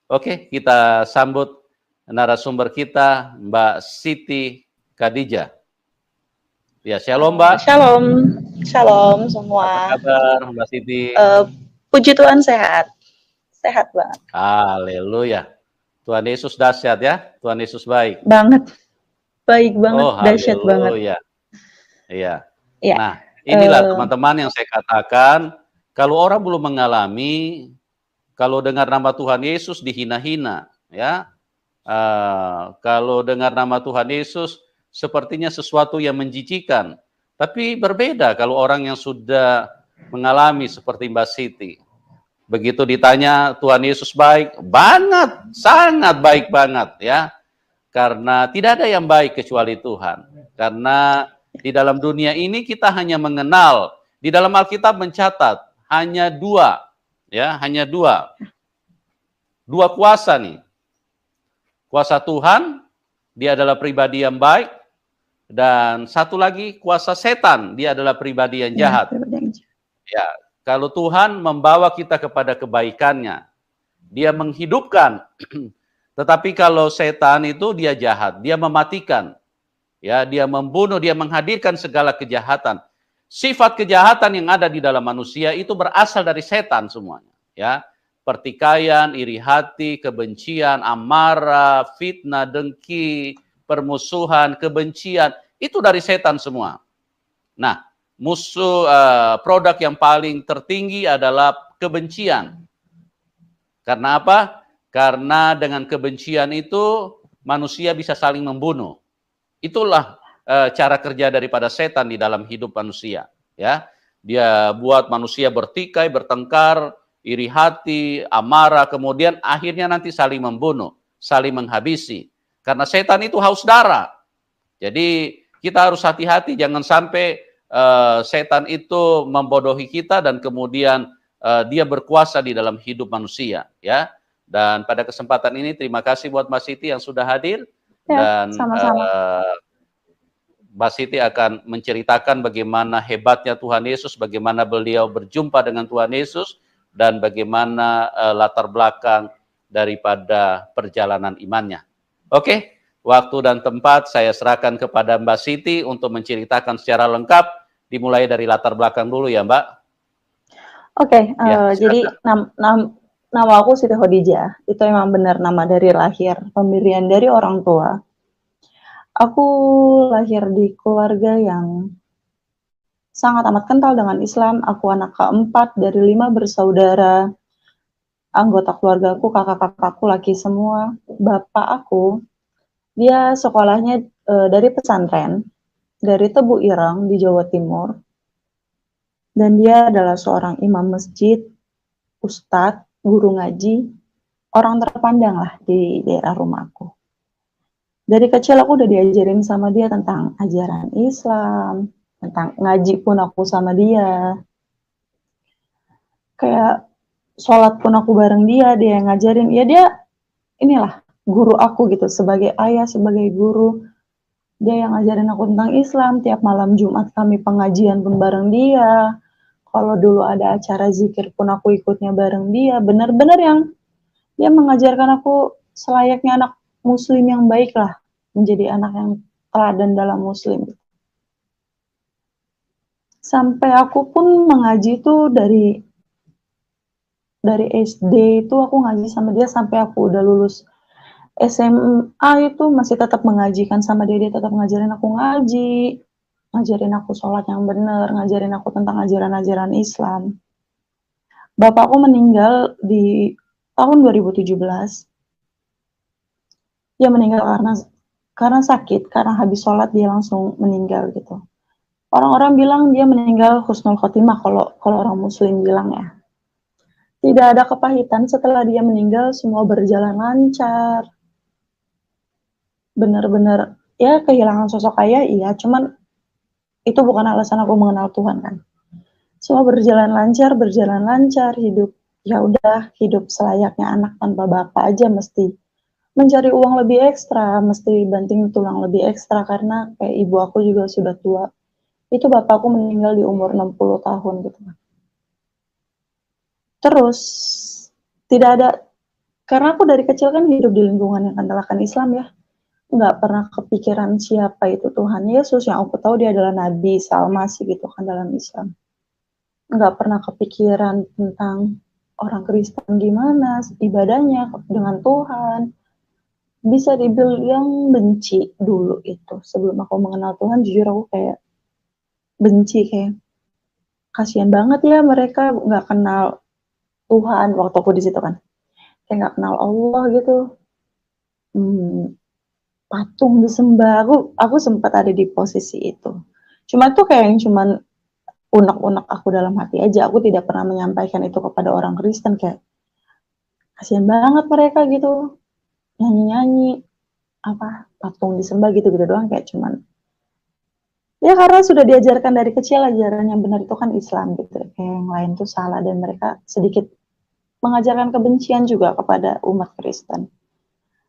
Oke, kita sambut narasumber kita, Mbak Siti Khadijah. Ya, shalom Mbak. Shalom, shalom Apa semua. kabar Mbak Siti? Puji Tuhan sehat, sehat banget. Haleluya. Tuhan Yesus dahsyat ya, Tuhan Yesus baik. Banget, baik banget, Oh, dahsyat banget. haleluya. Iya. Ya, Nah, inilah teman-teman yang saya katakan, kalau orang belum mengalami, kalau dengar nama Tuhan Yesus dihina-hina, ya. Kalau dengar nama Tuhan Yesus sepertinya sesuatu yang menjijikan. Tapi berbeda kalau orang yang sudah mengalami seperti Mbak Siti. Begitu ditanya Tuhan Yesus baik, banget, sangat baik banget ya. Karena tidak ada yang baik kecuali Tuhan. Karena di dalam dunia ini kita hanya mengenal, di dalam Alkitab mencatat hanya dua, ya, hanya dua kuasa nih. Kuasa Tuhan, dia adalah pribadi yang baik, dan satu lagi kuasa setan, dia adalah pribadi yang jahat. Ya, kalau Tuhan membawa kita kepada kebaikannya, dia menghidupkan. Tetapi kalau setan itu dia jahat, dia mematikan. Ya, dia membunuh, dia menghadirkan segala kejahatan. Sifat kejahatan yang ada di dalam manusia itu berasal dari setan semuanya, ya. Pertikaian, iri hati, kebencian, amarah, fitnah, dengki, permusuhan, kebencian, itu dari setan semua. Nah, musuh produk yang paling tertinggi adalah kebencian. Karena apa? Karena dengan kebencian itu manusia bisa saling membunuh. Itulah cara kerja daripada setan di dalam hidup manusia, ya. Dia buat manusia bertikai, bertengkar, iri hati, amarah, kemudian akhirnya nanti saling membunuh, saling menghabisi. Karena setan itu haus darah. Jadi kita harus hati-hati, jangan sampai setan itu membodohi kita dan kemudian dia berkuasa di dalam hidup manusia, ya. Dan pada kesempatan ini terima kasih buat Mbak Siti yang sudah hadir. Ya, Dan sama-sama. Mbak Siti akan menceritakan bagaimana hebatnya Tuhan Yesus, bagaimana beliau berjumpa dengan Tuhan Yesus, dan bagaimana latar belakang daripada perjalanan imannya. Oke, waktu dan tempat saya serahkan kepada Mbak Siti untuk menceritakan secara lengkap, dimulai dari latar belakang dulu ya Mbak. Oke, Ya, jadi nama aku Siti Khadijah, itu memang benar nama dari lahir, pemberian dari orang tua. Aku lahir di keluarga yang sangat amat kental dengan Islam. Aku anak keempat dari 5 bersaudara. Anggota keluargaku, kakak-kakakku laki semua. Bapak aku, dia sekolahnya dari pesantren, dari Tebu Ireng di Jawa Timur. Dan dia adalah seorang imam masjid, ustadz, guru ngaji, orang terpandang lah di daerah rumahku. Dari kecil aku udah diajarin sama dia tentang ajaran Islam, tentang ngaji pun aku sama dia. Kayak sholat pun aku bareng dia yang ngajarin. Ya dia inilah guru aku gitu, sebagai ayah, sebagai guru. Dia yang ngajarin aku tentang Islam, tiap malam Jumat kami pengajian pun bareng dia. Kalau dulu ada acara zikir pun aku ikutnya bareng dia. Benar-benar yang dia mengajarkan aku selayaknya anak muslim yang baik lah, menjadi anak yang teladan dalam muslim. Sampai aku pun mengaji tuh dari SD itu aku ngaji sama dia sampai aku udah lulus SMA itu masih tetap mengajikan sama dia, dia tetap ngajarin aku ngaji, ngajarin aku sholat yang benar, ngajarin aku tentang ajaran-ajaran Islam. Bapakku meninggal di tahun 2017. Dia meninggal karena sakit, karena habis sholat dia langsung meninggal gitu. Orang-orang bilang dia meninggal husnul khotimah kalau orang muslim bilang ya. Tidak ada kepahitan setelah dia meninggal, semua berjalan lancar. Benar-benar ya kehilangan sosok ayah iya, cuman itu bukan alasan aku mengenal Tuhan kan. Semua berjalan lancar, hidup ya udah, hidup selayaknya anak tanpa bapak aja, mesti mencari uang lebih ekstra, mesti banting tulang lebih ekstra karena kayak ibu aku juga sudah tua. Itu bapakku meninggal di umur 60 tahun gitu. Terus tidak ada Karena aku dari kecil kan hidup di lingkungan yang kentalkan Islam ya, nggak pernah kepikiran siapa itu Tuhan Yesus, yang aku tahu dia adalah Nabi Salmas gitu kan dalam Islam. Nggak pernah kepikiran tentang orang Kristen gimana ibadahnya dengan Tuhan. Bisa dibilang benci dulu itu. Sebelum aku mengenal Tuhan, jujur aku kayak benci, kayak kasihan banget ya mereka nggak kenal Tuhan waktu aku di situ kan. Kayak nggak kenal Allah gitu. Patung disembah. Aku sempat ada di posisi itu. Cuma tuh kayak yang cuman unek-unek aku dalam hati aja. Aku tidak pernah menyampaikan itu kepada orang Kristen, kayak kasihan banget mereka gitu. Nyanyi-nyanyi apa patung disembah gitu-gitu doang, kayak cuman ya karena sudah diajarkan dari kecil ajaran yang benar itu kan Islam gitu. Kayak yang lain tuh salah dan mereka sedikit mengajarkan kebencian juga kepada umat Kristen.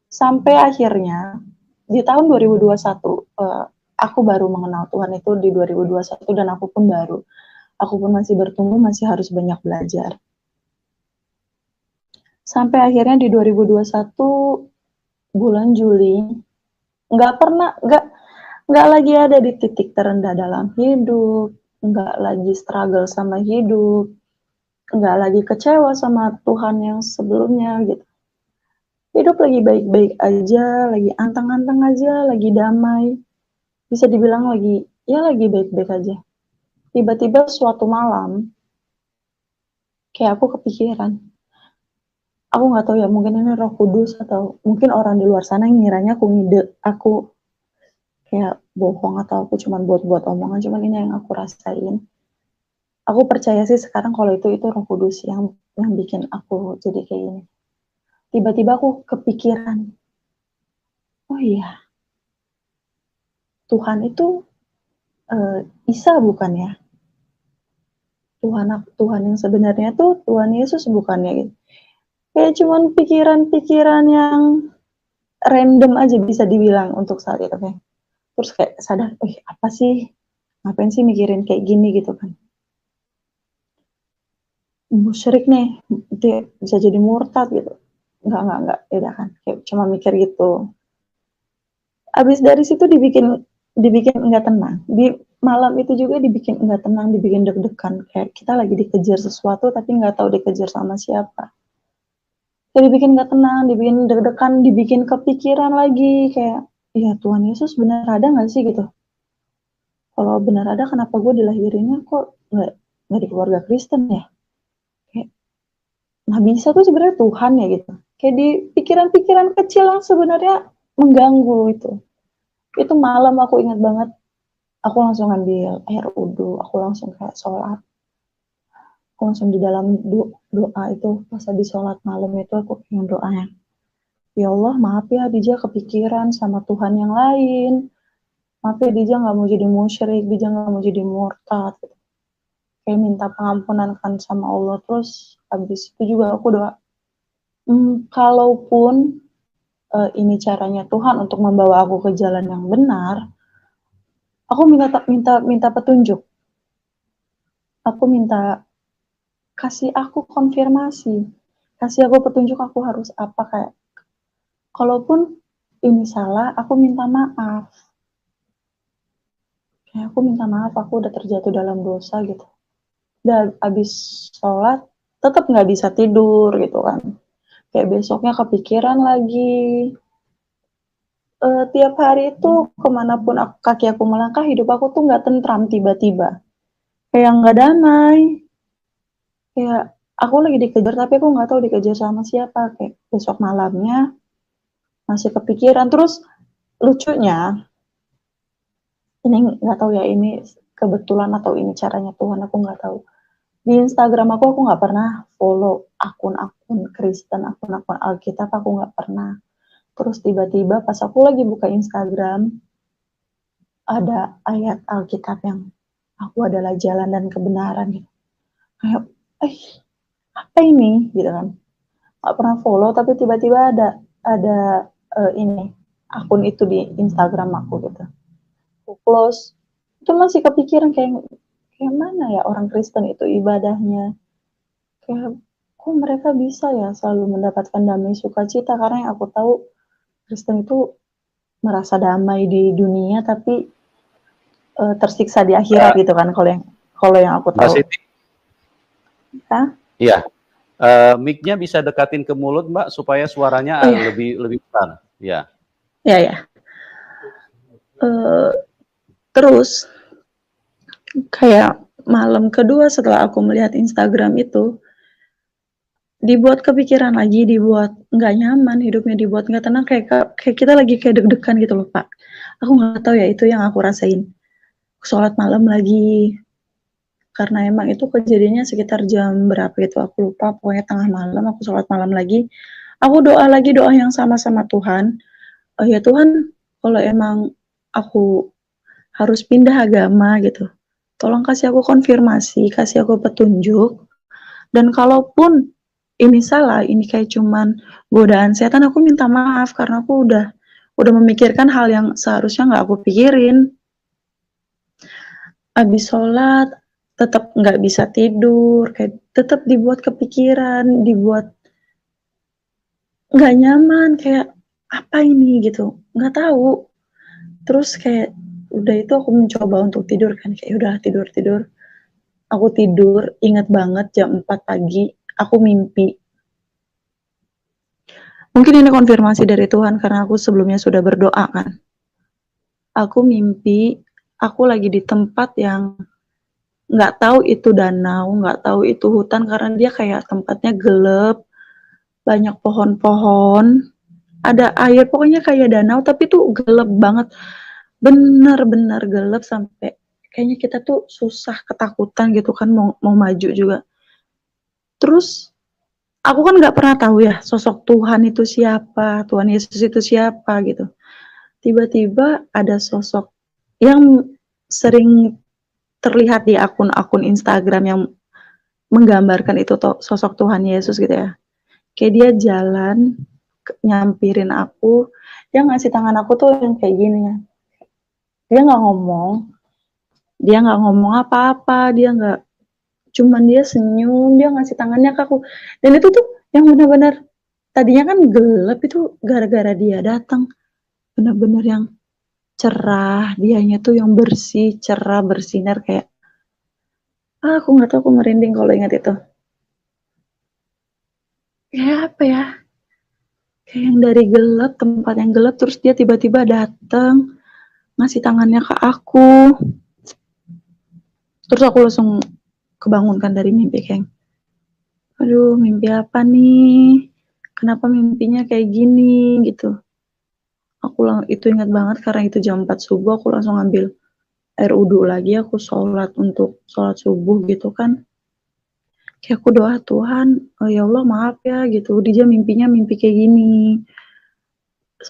Sampai akhirnya di tahun 2021 aku baru mengenal Tuhan itu di 2021 dan aku pun baru. Aku pun masih bertumbuh, masih harus banyak belajar. Sampai akhirnya di 2021 bulan Juli, nggak lagi ada di titik terendah dalam hidup, nggak lagi struggle sama hidup, nggak lagi kecewa sama Tuhan yang sebelumnya gitu. Hidup lagi baik-baik aja, lagi anteng-anteng aja, lagi damai. Bisa dibilang lagi baik-baik aja. Tiba-tiba suatu malam, kayak aku kepikiran. Aku nggak tahu ya, mungkin ini Roh Kudus atau mungkin orang di luar sana yang ngiranya aku ngide, aku kayak bohong atau aku cuma buat-buat omongan, cuman ini yang aku rasain. Aku percaya sih sekarang kalau itu Roh Kudus yang bikin aku jadi kayak gini. Tiba-tiba aku kepikiran, oh iya, Tuhan itu Isa bukan ya? Tuhan yang sebenarnya tuh Tuhan Yesus bukannya gitu. Kayak cuman pikiran-pikiran yang random aja bisa dibilang untuk saat itu kayak. Terus kayak sadar, apa sih? Ngapain sih mikirin kayak gini gitu kan? Musyrik nih, dia bisa jadi murtad gitu. Enggak, ya kan. Kayak cuma mikir gitu. Abis dari situ dibikin enggak tenang. Di malam itu juga dibikin enggak tenang, dibikin deg-degan. Kayak kita lagi dikejar sesuatu tapi nggak tahu dikejar sama siapa. Kayak dibikin nggak tenang, dibikin deg-degan, dibikin kepikiran lagi kayak, ya Tuhan Yesus benar ada nggak sih gitu? Kalau benar ada, kenapa gue dilahirinnya kok nggak di keluarga Kristen ya? Kayak, nah bisa tuh sebenarnya Tuhan ya gitu. Kayak di pikiran-pikiran kecil yang sebenarnya mengganggu itu. Itu malam aku ingat banget, aku langsung ambil air wudhu, aku langsung kayak sholat. Aku langsung di dalam doa itu, pas habis sholat malam itu aku pengen doa yang, ya Allah maaf ya Dija kepikiran sama Tuhan yang lain. Maaf ya Dija nggak mau jadi musyrik, Dija nggak mau jadi murtad. Kayak minta pengampunan kan sama Allah. Terus habis itu juga aku doa, kalaupun ini caranya Tuhan untuk membawa aku ke jalan yang benar, aku minta petunjuk. Aku minta kasih aku konfirmasi, kasih aku petunjuk aku harus apa, kayak kalaupun ini salah, aku minta maaf. Kayak aku minta maaf, aku udah terjatuh dalam dosa gitu. Dan abis sholat tetap nggak bisa tidur gitu kan. Kayak besoknya kepikiran lagi. Tiap hari itu kemanapun kaki aku melangkah, hidup aku tuh nggak tentram tiba-tiba. Kayak nggak damai. Kayak aku lagi dikejar tapi aku nggak tahu dikejar sama siapa. Kayak besok malamnya masih kepikiran. Terus lucunya, ini nggak tahu ya ini kebetulan atau ini caranya Tuhan, aku nggak tahu. Di Instagram aku nggak pernah follow akun-akun Kristen, akun-akun Alkitab, aku nggak pernah. Terus tiba-tiba pas aku lagi buka Instagram, ada ayat Alkitab yang aku adalah jalan dan kebenaran gitu. Kayak, apa ini gitu kan? Nggak pernah follow tapi tiba-tiba ada ini akun itu di Instagram aku gitu. Aku close. Itu masih kepikiran kayak mana ya orang Kristen itu ibadahnya. Kayak kok mereka bisa ya selalu mendapatkan damai sukacita, karena yang aku tahu Kristen itu merasa damai di dunia tapi tersiksa di akhirat gitu kan, kalau yang aku Mbak tahu. Siti, Hah? iya. Mic-nya bisa dekatin ke mulut Mbak supaya suaranya Oh ya, lebih besar. Ya. ya. Terus kayak malam kedua setelah aku melihat Instagram itu, dibuat kepikiran lagi, dibuat nggak nyaman hidupnya, dibuat nggak tenang, kayak kita lagi kayak deg-degan gitu loh Pak. Aku nggak tahu ya, itu yang aku rasain. Sholat malam lagi, karena emang itu kejadiannya sekitar jam berapa gitu, aku lupa, pokoknya tengah malam aku sholat malam lagi. Aku doa lagi, doa yang sama Tuhan. Ya Tuhan, kalau emang aku harus pindah agama gitu, tolong kasih aku konfirmasi, kasih aku petunjuk. Dan kalaupun ini salah, ini kayak cuman godaan setan, aku minta maaf karena aku udah memikirkan hal yang seharusnya nggak aku pikirin. Abis sholat tetap nggak bisa tidur, kayak tetap dibuat kepikiran, dibuat nggak nyaman, kayak apa ini gitu, nggak tahu. Terus kayak udah itu aku mencoba untuk tidur kan, kayak udah tidur. Aku tidur, ingat banget jam 4 pagi, aku mimpi. Mungkin ini konfirmasi dari Tuhan karena aku sebelumnya sudah berdoa kan. Aku mimpi, aku lagi di tempat yang nggak tahu itu danau, nggak tahu itu hutan karena dia kayak tempatnya gelap, banyak pohon-pohon, ada air, pokoknya kayak danau tapi tuh gelap banget, benar-benar gelap sampai kayaknya kita tuh susah, ketakutan gitu kan, mau maju juga. Terus aku kan nggak pernah tahu ya sosok Tuhan itu siapa, Tuhan Yesus itu siapa gitu. Tiba-tiba ada sosok yang sering terlihat di akun-akun Instagram yang menggambarkan itu sosok Tuhan Yesus gitu ya. Kayak dia jalan nyampirin aku, dia ngasih tangan aku tuh yang kayak gini ya. Dia nggak ngomong apa-apa, dia nggak, cuman dia senyum, dia ngasih tangannya ke aku. Dan itu tuh yang benar-benar tadinya kan gelap, itu gara-gara dia datang, benar-benar yang cerah, dianya tuh yang bersih, cerah, bersinar kayak aku nggak tahu, aku merinding kalau ingat itu. Kayak apa ya? Kayak yang dari gelap, tempat yang gelap, terus dia tiba-tiba datang, ngasih tangannya ke aku. Terus aku langsung kebangunkan dari mimpi, kayak, aduh mimpi apa nih? Kenapa mimpinya kayak gini gitu? Aku itu ingat banget karena itu jam 4 subuh, aku langsung ambil air wudhu lagi, aku sholat untuk sholat subuh gitu kan. Kayak aku doa, Tuhan, oh ya Allah maaf ya gitu, dia mimpinya mimpi kayak gini.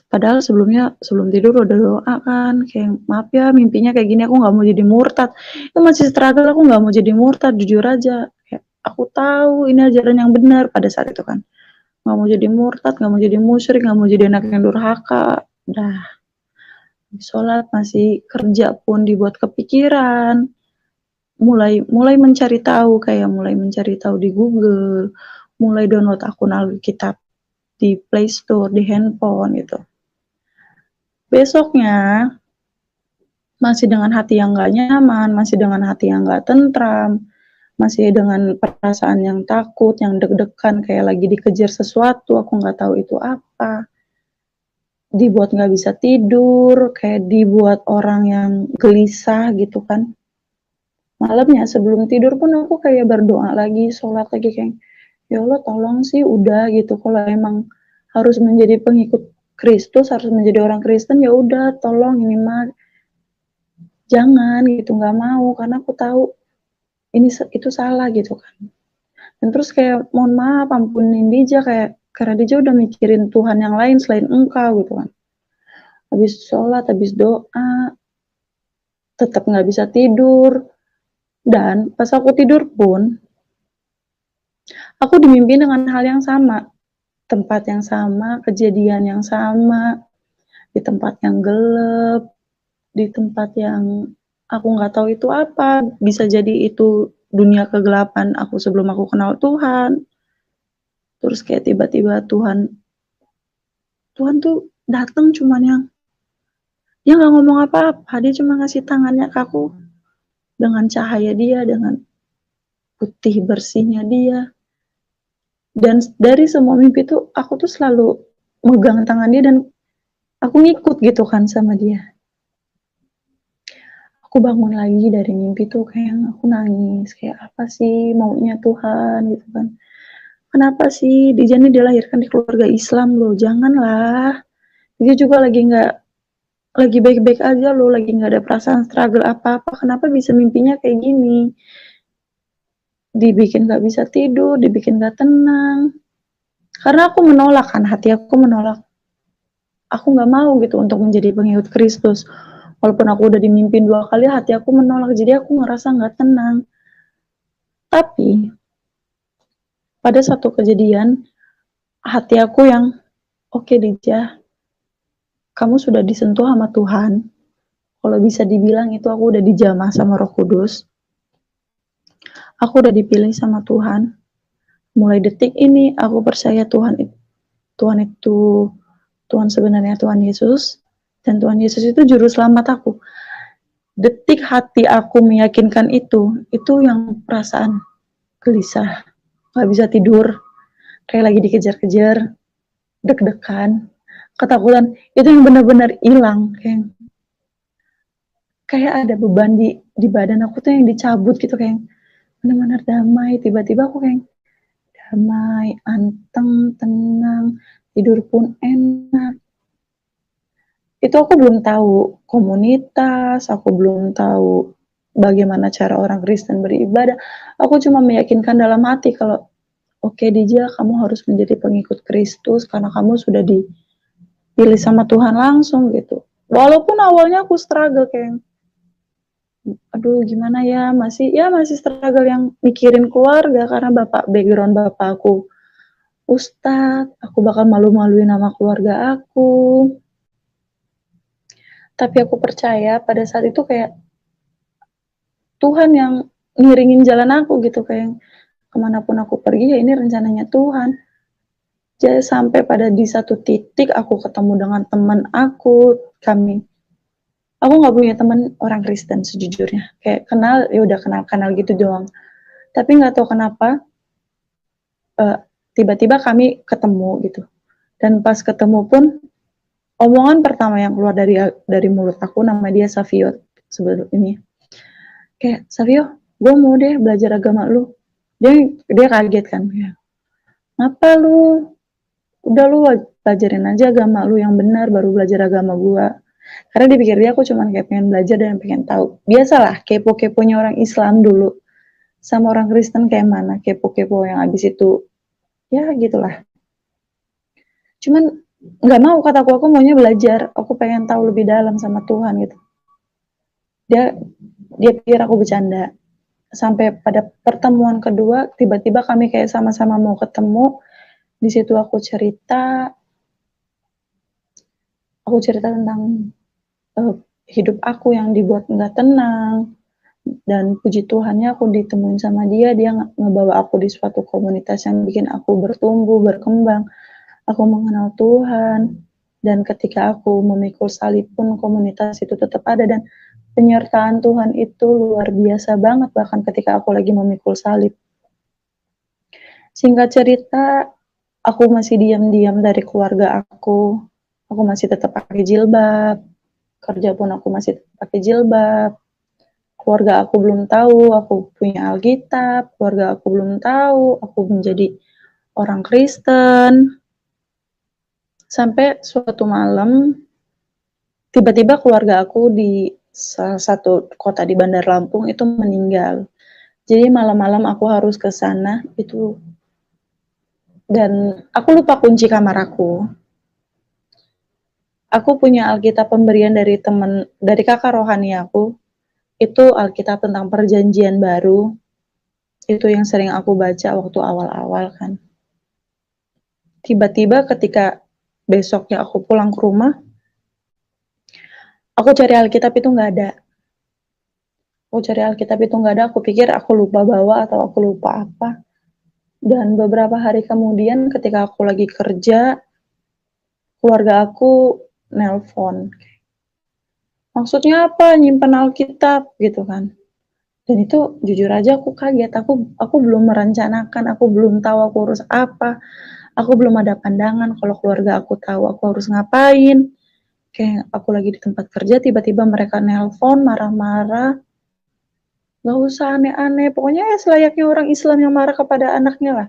Padahal sebelum tidur udah doa kan, kayak maaf ya mimpinya kayak gini, aku nggak mau jadi murtad. Itu masih struggle, aku nggak mau jadi murtad, jujur aja. Kayak aku tahu ini ajaran yang benar pada saat itu kan. Nggak mau jadi murtad, nggak mau jadi musyrik, nggak mau jadi anak yang durhaka. Udah sholat, masih kerja pun dibuat kepikiran. Mulai mencari tahu, kayak mulai mencari tahu di Google, mulai download akun Alkitab di Play Store, di handphone gitu. Besoknya masih dengan hati yang gak nyaman, masih dengan hati yang gak tentram, masih dengan perasaan yang takut, yang deg-degan, kayak lagi dikejar sesuatu, aku gak tahu itu apa. Dibuat gak bisa tidur, kayak dibuat orang yang gelisah gitu kan. Malamnya sebelum tidur pun aku kayak berdoa lagi, sholat lagi, kayak, ya Allah tolong sih udah gitu, kalau emang harus menjadi pengikut Kristus, harus menjadi orang Kristen, ya udah tolong ini mah jangan gitu, nggak mau, karena aku tahu ini itu salah gitu kan. Dan terus kayak mohon maaf, ampunin Dija, kayak karena Dija udah mikirin Tuhan yang lain selain engkau gitu kan. Habis sholat, habis doa, tetap nggak bisa tidur. Dan pas aku tidur pun, aku dimimpi dengan hal yang sama, tempat yang sama, kejadian yang sama, di tempat yang gelap, di tempat yang aku nggak tahu itu apa, bisa jadi itu dunia kegelapan aku sebelum aku kenal Tuhan. Terus kayak tiba-tiba Tuhan tuh datang cuman yang dia nggak ngomong apa-apa, dia cuma ngasih tangannya ke aku dengan cahaya dia, dengan putih bersihnya dia. Dan dari semua mimpi tuh aku tuh selalu megang tangan dia dan aku ngikut gitu kan sama dia. Aku bangun lagi dari mimpi tuh kayak aku nangis, kayak apa sih maunya Tuhan gitu kan. Kenapa sih Dijan ini dilahirkan di keluarga Islam loh, janganlah. Dia juga lagi baik-baik aja loh, lagi nggak ada perasaan struggle apa-apa. Kenapa bisa mimpinya kayak gini? Dibikin nggak bisa tidur, dibikin nggak tenang. Karena aku menolak kan, hati aku menolak. Aku nggak mau gitu untuk menjadi pengikut Kristus. Walaupun aku udah dimimpin 2 kali, hati aku menolak. Jadi aku ngerasa nggak tenang. Tapi pada satu kejadian, hati aku yang oke Dija, kamu sudah disentuh sama Tuhan. Kalau bisa dibilang itu aku udah dijamah sama Roh Kudus. Aku udah dipilih sama Tuhan. Mulai detik ini aku percaya Tuhan itu Tuhan sebenarnya Tuhan Yesus, dan Tuhan Yesus itu juru selamat aku. Detik hati aku meyakinkan itu yang perasaan gelisah, gak bisa tidur, kayak lagi dikejar-kejar, deg-degan, ketakutan, itu yang benar-benar hilang, kayak ada beban di badan aku tuh yang dicabut gitu, kayak benar-benar damai. Tiba-tiba aku kayak damai, anteng, tenang, tidur pun enak. Itu aku belum tahu komunitas, aku belum tahu bagaimana cara orang Kristen beribadah. Aku cuma meyakinkan dalam hati kalau oke Dija, kamu harus menjadi pengikut Kristus karena kamu sudah dipilih sama Tuhan langsung gitu. Walaupun awalnya aku struggle kayak aduh gimana ya, masih struggle yang mikirin keluarga karena background bapak aku ustadz, aku bakal malu-maluin nama keluarga aku. Tapi aku percaya pada saat itu kayak Tuhan yang ngiringin jalan aku gitu, kayak kemanapun aku pergi ya ini rencananya Tuhan. Jadi sampai pada di satu titik aku ketemu dengan teman aku, aku nggak punya teman orang Kristen sejujurnya, kayak kenal ya udah kenal gitu doang. Tapi nggak tahu kenapa tiba-tiba kami ketemu gitu. Dan pas ketemu pun omongan pertama yang keluar dari mulut aku, nama dia Savio sebelum ini. Kayak Savio, gue mau deh belajar agama lu. Dia kaget kan, ya. Ngapa lu? Udah lu pelajarin aja agama lu yang benar, baru belajar agama gue. Karena dipikir dia aku cuma kayak pengen belajar dan pengen tahu. Biasalah kepo-keponya orang Islam dulu. Sama orang Kristen kayak mana, kepo-kepo yang abis itu, ya gitulah. Cuman nggak mau, kataku, aku maunya belajar, aku pengen tahu lebih dalam sama Tuhan gitu. Dia pikir aku bercanda. Sampai pada pertemuan kedua, tiba-tiba kami kayak sama-sama mau ketemu. Di situ aku cerita tentang hidup aku yang dibuat nggak tenang, dan puji Tuhannya aku ditemuin sama dia ngebawa aku di suatu komunitas yang bikin aku bertumbuh, berkembang, aku mengenal Tuhan, dan ketika aku memikul salib pun komunitas itu tetap ada, dan penyertaan Tuhan itu luar biasa banget bahkan ketika aku lagi memikul salib. Singkat cerita, aku masih diam-diam dari keluarga aku masih tetap pakai jilbab, kerja pun aku masih tetap pakai jilbab, keluarga aku belum tahu aku punya Alkitab, keluarga aku belum tahu aku menjadi orang Kristen. Sampai suatu malam, tiba-tiba keluarga aku di salah satu kota di Bandar Lampung itu meninggal. Jadi malam-malam aku harus ke sana itu, dan aku lupa kunci kamar aku. Aku punya Alkitab pemberian dari kakak rohani aku. Itu Alkitab tentang perjanjian baru. Itu yang sering aku baca waktu awal-awal kan. Tiba-tiba ketika besoknya aku pulang ke rumah, aku cari Alkitab itu nggak ada. Aku pikir aku lupa bawa atau aku lupa apa. Dan beberapa hari kemudian ketika aku lagi kerja, keluarga aku nelpon, "Maksudnya apa nyimpen Alkitab?" Gitu kan. Dan itu jujur aja aku kaget, aku belum merencanakan, aku belum tahu aku harus apa, aku belum ada pandangan kalau keluarga aku tahu aku harus ngapain. Kayak aku lagi di tempat kerja tiba-tiba mereka nelpon marah-marah, nggak usah aneh-aneh, pokoknya ya selayaknya orang Islam yang marah kepada anaknya lah.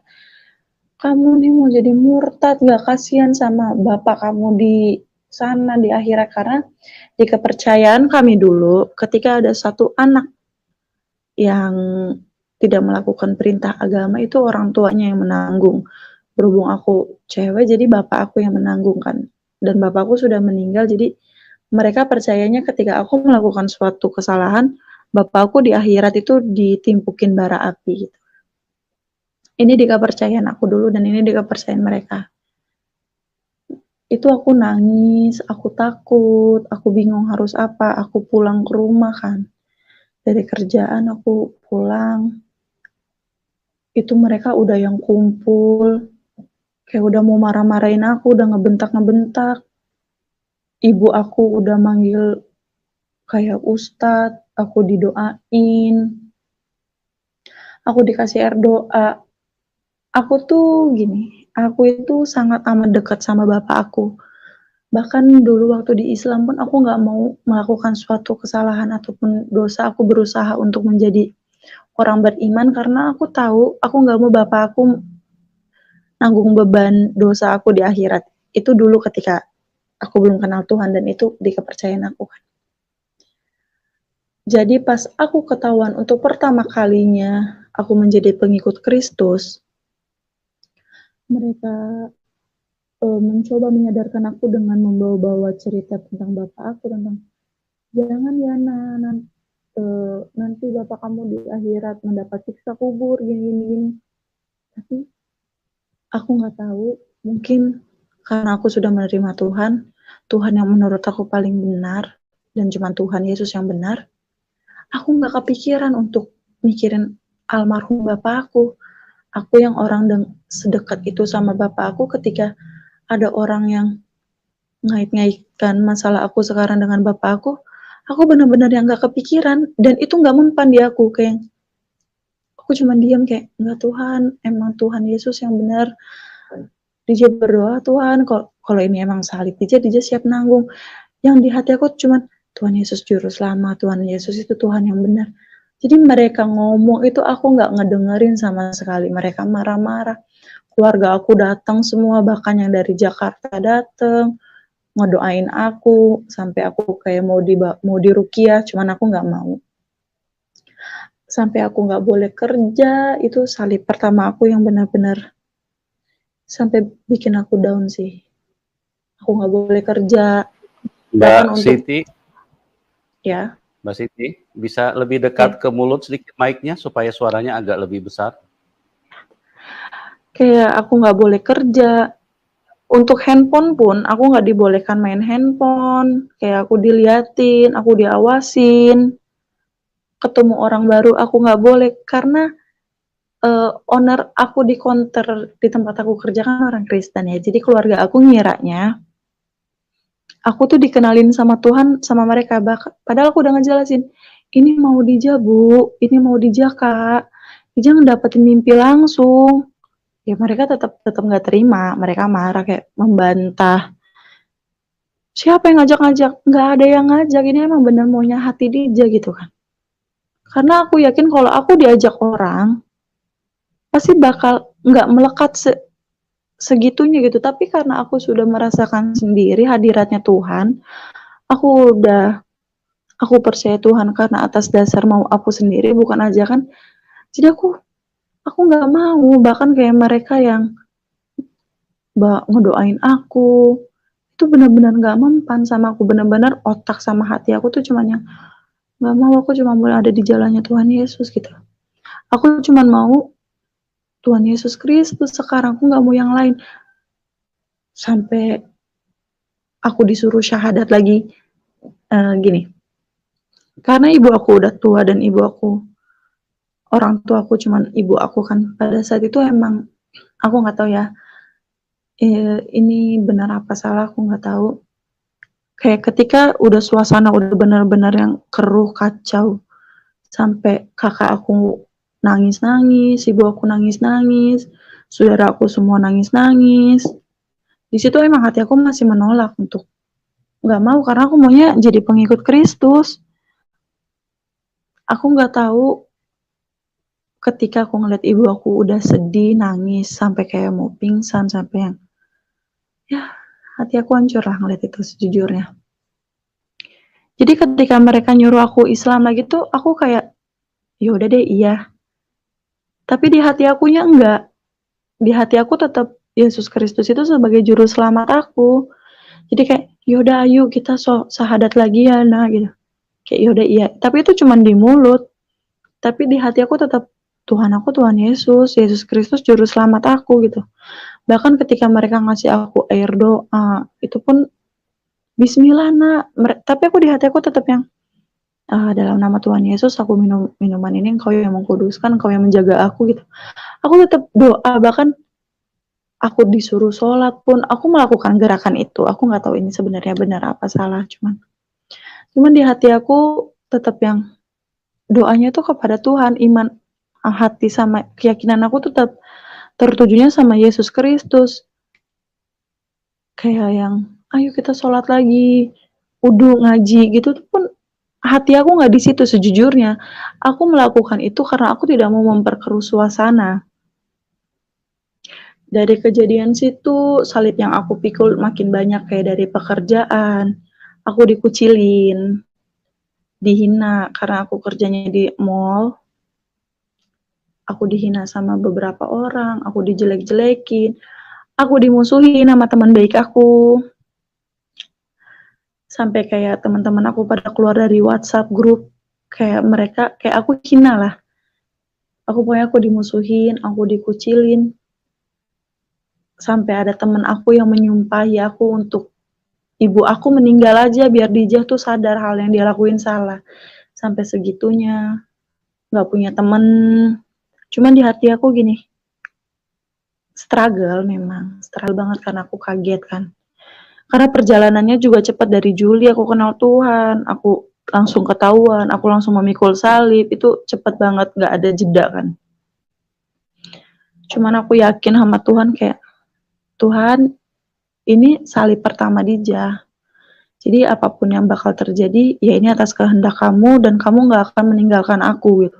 Kamu nih mau jadi murtad, nggak kasihan sama bapak kamu di sana di akhirat, karena di kepercayaan kami dulu ketika ada satu anak yang tidak melakukan perintah agama itu orang tuanya yang menanggung. Berhubung aku cewek jadi bapak aku yang menanggung kan. Dan bapakku sudah meninggal jadi mereka percayanya ketika aku melakukan suatu kesalahan, bapakku di akhirat itu ditimpukin bara api gitu. Ini di kepercayaan aku dulu dan ini di kepercayaan mereka. Itu aku nangis, aku takut, aku bingung harus apa, aku pulang ke rumah kan. Dari kerjaan aku pulang, itu mereka udah yang kumpul, kayak udah mau marah-marahin aku, udah ngebentak-ngebentak. Ibu aku udah manggil kayak ustadz, aku didoain, aku dikasih air doa. Aku tuh gini, aku itu sangat amat dekat sama bapak aku. Bahkan dulu waktu di Islam pun aku nggak mau melakukan suatu kesalahan ataupun dosa, aku berusaha untuk menjadi orang beriman karena aku tahu aku nggak mau bapak aku nanggung beban dosa aku di akhirat. Itu dulu ketika aku belum kenal Tuhan dan itu di kepercayaan aku kan. Jadi pas aku ketahuan untuk pertama kalinya aku menjadi pengikut Kristus, mereka mencoba menyadarkan aku dengan membawa-bawa cerita tentang bapak aku, tentang jangan ya nanti bapak kamu di akhirat mendapat siksa kubur gini. Tapi aku nggak tahu, mungkin karena aku sudah menerima Tuhan, Tuhan yang menurut aku paling benar dan cuma Tuhan Yesus yang benar. Aku nggak kepikiran untuk mikirin almarhum bapak aku. Aku yang orang sedekat itu sama bapak aku, ketika ada orang yang ngait-ngaitkan masalah aku sekarang dengan bapak aku benar-benar yang nggak kepikiran dan itu nggak mempan di aku, kayak aku cuma diam kayak nggak, Tuhan, emang Tuhan Yesus yang benar. Dija berdoa, Tuhan, kalau ini emang salib Dija siap nanggung. Yang di hati aku cuma Tuhan Yesus juru selamat, Tuhan Yesus itu Tuhan yang benar. Jadi mereka ngomong itu aku nggak ngedengerin sama sekali. Mereka marah-marah. Keluarga aku datang semua, bahkan yang dari Jakarta datang ngedoain aku sampai aku kayak mau diruqyah, cuman aku nggak mau. Sampai aku nggak boleh kerja, itu salib pertama aku yang benar-benar sampai bikin aku down sih. Aku nggak boleh kerja. Mbak Siti, ya. Mbak Siti, bisa lebih dekat ke mulut sedikit mic-nya supaya suaranya agak lebih besar. Kayak aku nggak boleh kerja. Untuk handphone pun aku nggak dibolehkan main handphone. Kayak aku diliatin, aku diawasin. Ketemu orang baru aku nggak boleh karena owner aku di counter di tempat aku kerja kan orang Kristen ya. Jadi keluarga aku ngiranya aku tuh dikenalin sama Tuhan sama mereka. Padahal aku udah ngejelasin, ini mau Dija Bu, ini mau Dija Kak. Dija ngedapetin mimpi langsung. Ya mereka tetap nggak terima, mereka marah kayak membantah. Siapa yang ngajak-ngajak? Nggak ada yang ngajak, ini emang bener maunya hati Dija gitu kan. Karena aku yakin kalau aku diajak orang, pasti bakal nggak melekat segitunya gitu. Tapi karena aku sudah merasakan sendiri hadiratnya Tuhan, aku percaya Tuhan karena atas dasar mau aku sendiri bukan ajakan. Jadi aku nggak mau, bahkan kayak mereka yang ngedoain aku itu benar-benar nggak mempan sama aku, benar-benar otak sama hati aku tuh cuman yang nggak mau, aku cuma mau ada di jalannya Tuhan Yesus gitu. Aku cuma mau Tuhan Yesus Kristus sekarang, aku nggak mau yang lain. Sampai aku disuruh syahadat lagi gini, karena ibu aku udah tua dan ibu aku orang tua aku cuman ibu aku kan. Pada saat itu emang aku nggak tahu ya, ini benar apa salah aku nggak tahu. Kayak ketika udah suasana udah benar-benar yang keruh, kacau, sampai kakak aku nangis-nangis, ibu aku nangis-nangis, saudara aku semua nangis-nangis. Di situ emang hati aku masih menolak untuk nggak mau, karena aku maunya jadi pengikut Kristus. Aku nggak tahu ketika aku ngeliat ibu aku udah sedih, nangis, sampai kayak mau pingsan, sampai yang, ya hati aku hancur lah ngeliat itu sejujurnya. Jadi ketika mereka nyuruh aku Islam lagi tuh, aku kayak, ya udah deh iya. Tapi di hati akunya enggak. Di hati aku tetap Yesus Kristus itu sebagai juru selamat aku. Jadi kayak, yaudah ayo kita sahadat lagi ya nah gitu. Kayak yaudah iya. Tapi itu cuma di mulut. Tapi di hati aku tetap Tuhan aku Tuhan Yesus, Yesus Kristus juru selamat aku gitu. Bahkan ketika mereka ngasih aku air doa, itu pun Bismillah nak. Tapi aku di hati aku tetap yang dalam nama Tuhan Yesus aku minum minuman ini, Engkau yang mengkuduskan, Engkau yang menjaga aku gitu. Aku tetap doa, bahkan aku disuruh sholat pun aku melakukan gerakan itu. Aku nggak tahu ini sebenarnya benar apa salah, cuman di hati aku tetap yang doanya itu kepada Tuhan, iman hati sama keyakinan aku tetap tertujunya sama Yesus Kristus. Kayak yang ayo kita sholat lagi, wudu, ngaji gitu pun hati aku nggak di situ sejujurnya. Aku melakukan itu karena aku tidak mau memperkeruh suasana. Dari kejadian situ, salib yang aku pikul makin banyak, kayak dari pekerjaan, aku dikucilin, dihina karena aku kerjanya di mall. Aku dihina sama beberapa orang, aku dijelek-jelekin, aku dimusuhin sama teman baik aku. Sampai kayak teman-teman aku pada keluar dari WhatsApp grup, kayak mereka, kayak aku hina lah. Pokoknya aku dimusuhin, aku dikucilin. Sampai ada teman aku yang menyumpahi aku untuk ibu aku meninggal aja biar Dijah tuh sadar hal yang dia lakuin salah. Sampai segitunya, nggak punya temen. Cuman di hati aku gini, struggle memang, struggle banget karena aku kaget kan. Karena perjalanannya juga cepat, dari Juli aku kenal Tuhan, aku langsung ketahuan, aku langsung memikul salib, itu cepat banget, nggak ada jeda kan. Cuman aku yakin sama Tuhan kayak, Tuhan ini salib pertama Dijah. Jadi apapun yang bakal terjadi, ya ini atas kehendak kamu dan kamu gak akan meninggalkan aku gitu.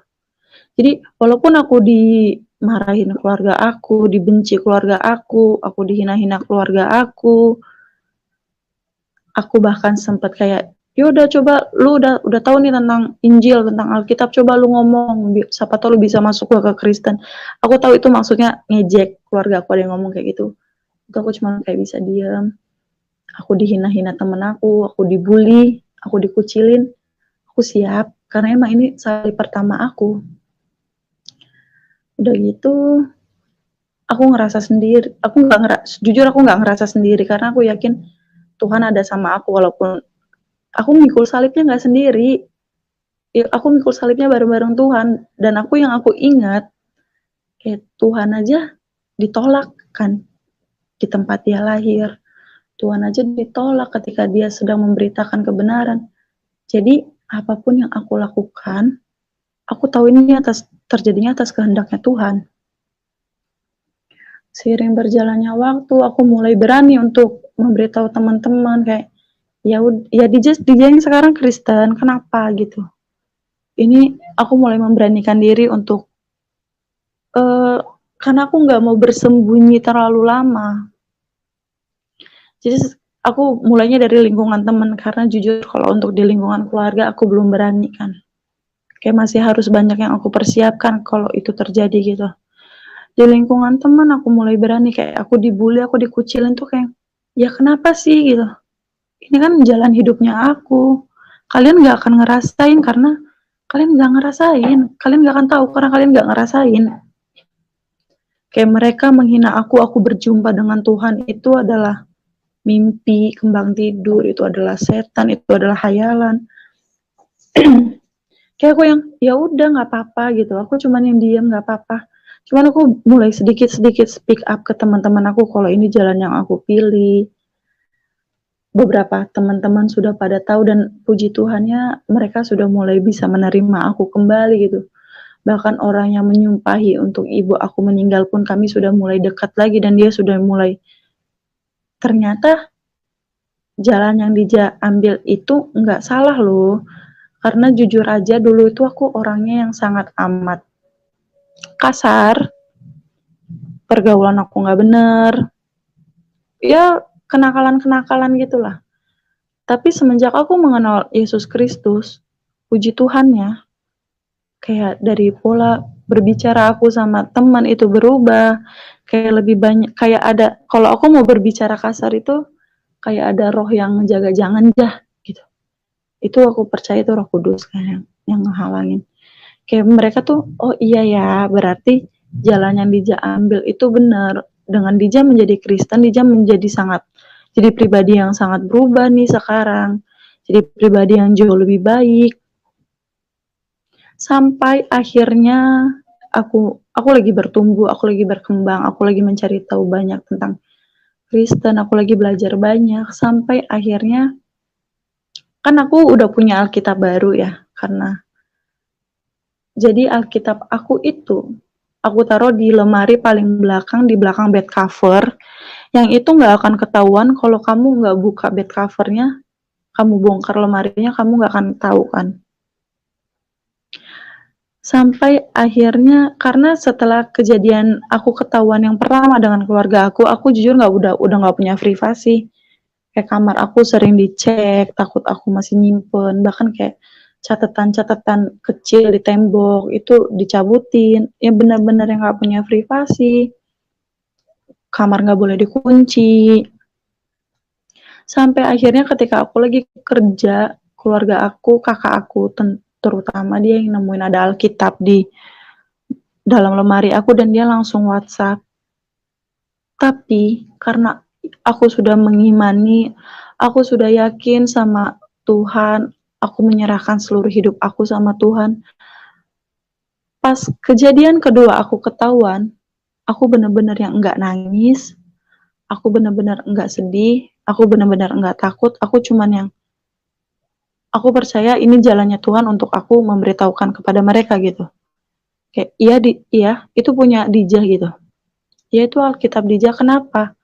Jadi walaupun aku dimarahin keluarga aku, dibenci keluarga aku dihina-hina keluarga aku bahkan sempat kayak, yaudah coba lu udah tahu nih tentang Injil, tentang Alkitab, coba lu ngomong, siapa tahu lu bisa masuk ke Kristen. Aku tahu itu maksudnya ngejek keluarga aku, ada yang ngomong kayak gitu. Itu aku cuma kayak bisa diam. Aku dihina-hina temen aku dibully, aku dikucilin, aku siap, karena emang ini salib pertama aku. Udah gitu, aku ngerasa sendiri, jujur aku nggak ngerasa sendiri, karena aku yakin Tuhan ada sama aku, walaupun aku mikul salibnya nggak sendiri, aku mikul salibnya bareng-bareng Tuhan, dan aku ingat, kayak Tuhan aja ditolak kan, di tempat dia lahir, Tuhan aja ditolak ketika dia sedang memberitakan kebenaran. Jadi apapun yang aku lakukan, aku tahu ini terjadinya atas kehendaknya Tuhan. Seiring berjalannya waktu, aku mulai berani untuk memberitahu teman-teman kayak, ya Dijah yang sekarang Kristen, kenapa gitu. Ini aku mulai memberanikan diri untuk, karena aku nggak mau bersembunyi terlalu lama. Jadi aku mulainya dari lingkungan teman, karena jujur kalau untuk di lingkungan keluarga aku belum berani kan. Kayak masih harus banyak yang aku persiapkan kalau itu terjadi gitu. Di lingkungan teman aku mulai berani, kayak aku dibully, aku dikucilin tuh kayak, ya kenapa sih gitu. Ini kan jalan hidupnya aku. Kalian gak akan ngerasain karena kalian gak ngerasain. Kalian gak akan tahu karena kalian gak ngerasain. Kayak mereka menghina aku berjumpa dengan Tuhan itu adalah mimpi, kembang tidur, itu adalah setan, itu adalah hayalan. Kayak aku yang, ya udah nggak apa-apa gitu, aku cuman yang diam nggak apa-apa. Cuman aku mulai sedikit-sedikit speak up ke teman-teman aku kalau ini jalan yang aku pilih. Beberapa teman-teman sudah pada tahu dan puji Tuhannya mereka sudah mulai bisa menerima aku kembali gitu. Bahkan orang yang menyumpahi untuk ibu aku meninggal pun kami sudah mulai dekat lagi dan dia sudah mulai, ternyata jalan yang Dija ambil itu nggak salah loh. Karena jujur aja dulu itu aku orangnya yang sangat amat kasar, pergaulan aku nggak bener, ya kenakalan-kenakalan gitulah. Tapi semenjak aku mengenal Yesus Kristus, puji Tuhannya, kayak dari pola berbicara aku sama teman itu berubah, kayak lebih banyak, kayak ada, kalau aku mau berbicara kasar itu, kayak ada roh yang jaga jangan dah, gitu. Itu aku percaya itu Roh Kudus kan yang ngehalangin. Kayak mereka tuh, oh iya ya, berarti jalan yang Dija ambil itu benar. Dengan Dija menjadi Kristen, Dija menjadi jadi pribadi yang sangat berubah nih sekarang. Jadi pribadi yang jauh lebih baik. Sampai akhirnya aku lagi bertumbuh, aku lagi berkembang, aku lagi mencari tahu banyak tentang Kristen, aku lagi belajar banyak. Sampai akhirnya, kan aku udah punya Alkitab baru ya, karena jadi Alkitab aku itu, aku taruh di lemari paling belakang, di belakang bed cover, yang itu nggak akan ketahuan kalau kamu nggak buka bed covernya, kamu bongkar lemarinya, kamu nggak akan tahu kan. Sampai akhirnya, karena setelah kejadian aku ketahuan yang pertama dengan keluarga aku jujur udah nggak punya privasi. Kayak kamar aku sering dicek, takut aku masih nyimpen, bahkan kayak catatan-catatan kecil di tembok itu dicabutin, ya benar-benar yang nggak punya privasi, kamar nggak boleh dikunci, sampai akhirnya ketika aku lagi kerja, keluarga aku, kakak aku, terutama dia yang nemuin ada Alkitab di dalam lemari aku dan dia langsung WhatsApp. Tapi karena aku sudah mengimani, aku sudah yakin sama Tuhan, aku menyerahkan seluruh hidup aku sama Tuhan. Pas kejadian kedua aku ketahuan, aku benar-benar yang enggak nangis, aku benar-benar enggak sedih, aku benar-benar enggak takut, aku cuman yang aku percaya ini jalannya Tuhan untuk aku memberitahukan kepada mereka gitu. Kayak iya itu punya Dija gitu. Ya itu Alkitab Dija, kenapa?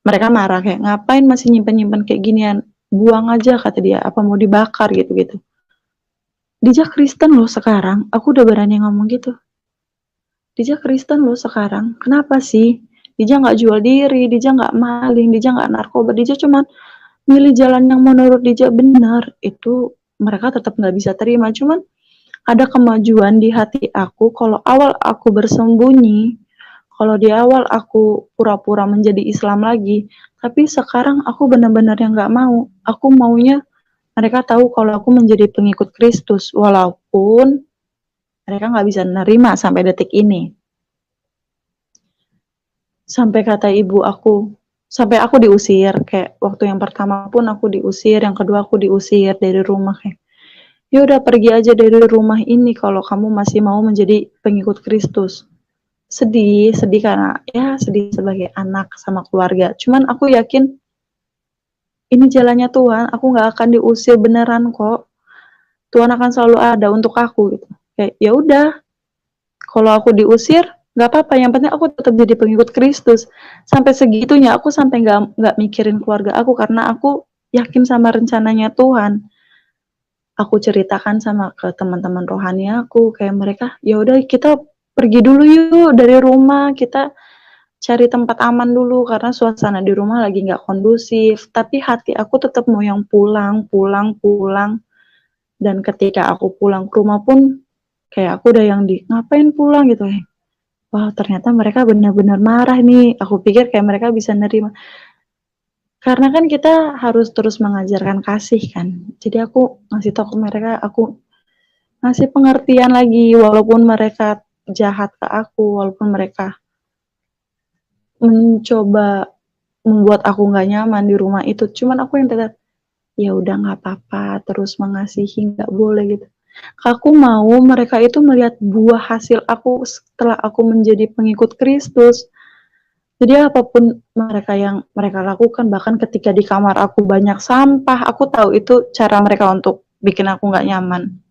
Mereka marah kayak, ngapain masih nyimpen-nyimpen kayak ginian, buang aja kata dia, apa mau dibakar gitu-gitu. Dija Kristen loh sekarang, aku udah berani ngomong gitu. Dija Kristen loh sekarang, kenapa sih? Dija nggak jual diri, Dija nggak maling, Dija nggak narkoba, Dija cuman milih jalan yang menurut Dija benar. Itu mereka tetap nggak bisa terima, cuman ada kemajuan di hati aku. Kalau awal aku bersembunyi, kalau di awal aku pura-pura menjadi Islam lagi, tapi sekarang aku benar-benar yang nggak mau. Aku maunya mereka tahu kalau aku menjadi pengikut Kristus, walaupun mereka nggak bisa nerima sampai detik ini. Sampai kata ibu aku, sampai aku diusir, kayak waktu yang pertama pun aku diusir, yang kedua aku diusir dari rumah kayak, ya udah pergi aja dari rumah ini kalau kamu masih mau menjadi pengikut Kristus. Sedih karena ya sedih sebagai anak sama keluarga. Cuman aku yakin ini jalannya Tuhan, aku nggak akan diusir beneran kok. Tuhan akan selalu ada untuk aku gitu. Kayak ya udah, kalau aku diusir nggak apa-apa, yang penting aku tetap jadi pengikut Kristus. Sampai segitunya aku sampai nggak mikirin keluarga aku karena aku yakin sama rencananya Tuhan. Aku ceritakan sama ke teman-teman rohani aku, kayak mereka, ya udah kita pergi dulu yuk dari rumah, kita cari tempat aman dulu karena suasana di rumah lagi nggak kondusif. Tapi hati aku tetap mau yang pulang. Dan ketika aku pulang ke rumah pun kayak aku udah yang ngapain pulang gitu. Wah ternyata mereka benar-benar marah nih. Aku pikir kayak mereka bisa nerima. Karena kan kita harus terus mengajarkan kasih kan. Jadi aku ngasih tahu ke mereka, aku ngasih pengertian lagi walaupun mereka jahat ke aku, walaupun mereka mencoba membuat aku nggak nyaman di rumah itu, cuman aku yang tetap ya udah nggak apa-apa, terus mengasihi, nggak boleh gitu. Aku mau mereka itu melihat buah hasil aku setelah aku menjadi pengikut Kristus. Jadi apapun mereka yang mereka lakukan, bahkan ketika di kamar aku banyak sampah, aku tahu itu cara mereka untuk bikin aku nggak nyaman.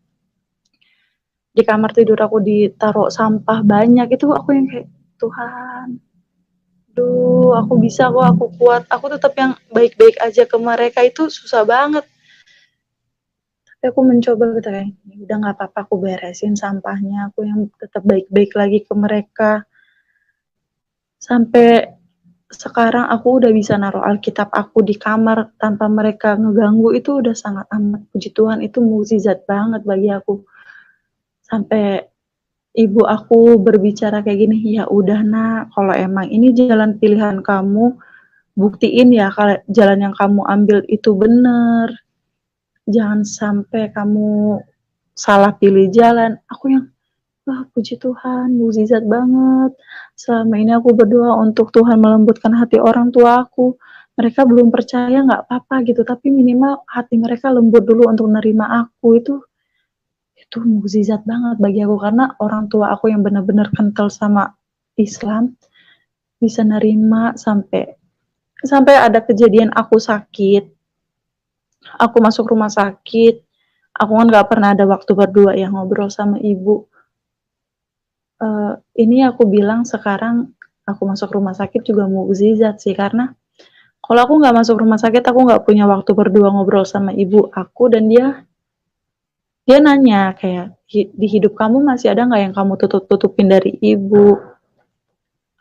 Di kamar tidur aku ditaruh sampah banyak, itu aku yang kayak, Tuhan, duh aku bisa kok, aku kuat, aku tetap yang baik-baik aja ke mereka, itu susah banget. Tapi aku mencoba gitu kayak, udah nggak apa-apa, aku beresin sampahnya, aku yang tetap baik-baik lagi ke mereka. Sampai sekarang aku udah bisa naruh Alkitab aku di kamar tanpa mereka ngeganggu, itu udah sangat amat, puji Tuhan, itu mukjizat banget bagi aku. Sampai ibu aku berbicara kayak gini, "Ya udah Nak, kalau emang ini jalan pilihan kamu, buktiin ya kalau jalan yang kamu ambil itu bener. Jangan sampai kamu salah pilih jalan." Aku yang, wah puji Tuhan, mukjizat banget. Selama ini aku berdoa untuk Tuhan melembutkan hati orang tua aku. Mereka belum percaya, nggak apa-apa gitu, tapi minimal hati mereka lembut dulu untuk nerima aku. Itu mukjizat banget bagi aku, karena orang tua aku yang benar-benar kental sama Islam bisa nerima. Sampai sampai ada kejadian aku sakit, aku masuk rumah sakit, aku kan nggak pernah ada waktu berdua ya ngobrol sama ibu. Ini aku bilang sekarang aku masuk rumah sakit juga mukjizat sih, karena kalau aku nggak masuk rumah sakit, aku nggak punya waktu berdua ngobrol sama ibu aku, dan dia dia nanya kayak, "Di hidup kamu masih ada nggak yang kamu tutup-tutupin dari ibu?"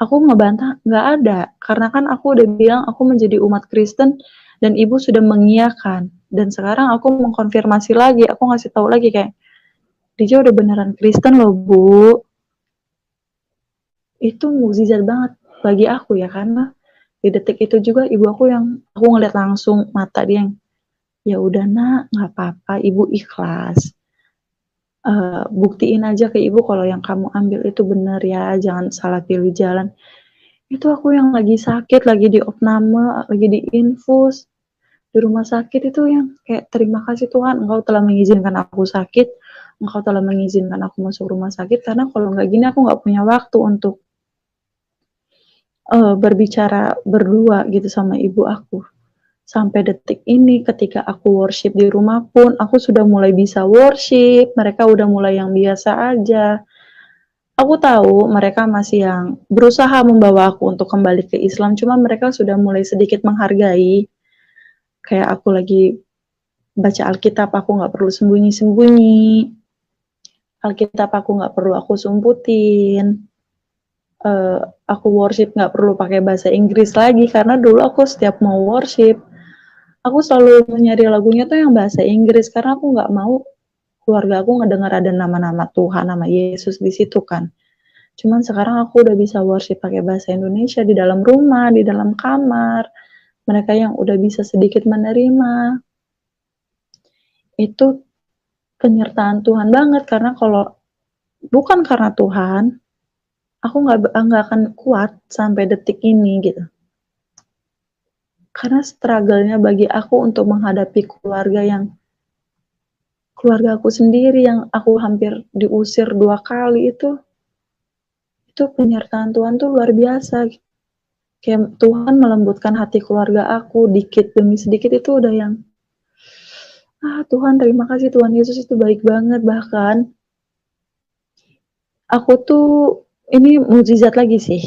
Aku ngebantah, "Nggak ada." Karena kan aku udah bilang aku menjadi umat Kristen dan ibu sudah mengiyakan. Dan sekarang aku mengkonfirmasi lagi, aku ngasih tahu lagi kayak, "Dija udah beneran Kristen loh, Bu." Itu mukjizat banget bagi aku ya, karena di detik itu juga ibu aku yang aku ngeliat langsung mata dia yang, "Ya udah Nak, nggak apa-apa, Ibu ikhlas. Buktiin aja ke Ibu kalau yang kamu ambil itu bener ya, jangan salah pilih jalan." Itu aku yang lagi sakit, lagi di opname, lagi di infus, di rumah sakit, itu yang kayak, "Terima kasih Tuhan, Engkau telah mengizinkan aku sakit, Engkau telah mengizinkan aku masuk rumah sakit, karena kalau nggak gini aku nggak punya waktu untuk berbicara berdua gitu sama ibu aku." Sampai detik ini ketika aku worship di rumah pun, aku sudah mulai bisa worship, mereka udah mulai yang biasa aja. Aku tahu mereka masih yang berusaha membawa aku untuk kembali ke Islam, cuma mereka sudah mulai sedikit menghargai. Kayak aku lagi baca Alkitab, aku nggak perlu sembunyi-sembunyi. Alkitab aku nggak perlu aku sumputin. Aku worship nggak perlu pakai bahasa Inggris lagi, karena dulu aku setiap mau worship, aku selalu nyari lagunya tuh yang bahasa Inggris, karena aku nggak mau keluarga aku ngedengar ada nama-nama Tuhan, nama Yesus di situ kan. Cuman sekarang aku udah bisa worship pakai bahasa Indonesia di dalam rumah, di dalam kamar. Mereka yang udah bisa sedikit menerima. Itu penyertaan Tuhan banget, karena kalau bukan karena Tuhan, aku nggak akan kuat sampai detik ini gitu. Karena struggle-nya bagi aku untuk menghadapi keluarga aku sendiri yang aku hampir diusir 2 kali, itu penyertaan Tuhan tuh luar biasa. Kayak Tuhan melembutkan hati keluarga aku dikit demi sedikit, itu udah yang, Tuhan terima kasih, Tuhan Yesus itu baik banget. Bahkan aku tuh, ini mukjizat lagi sih.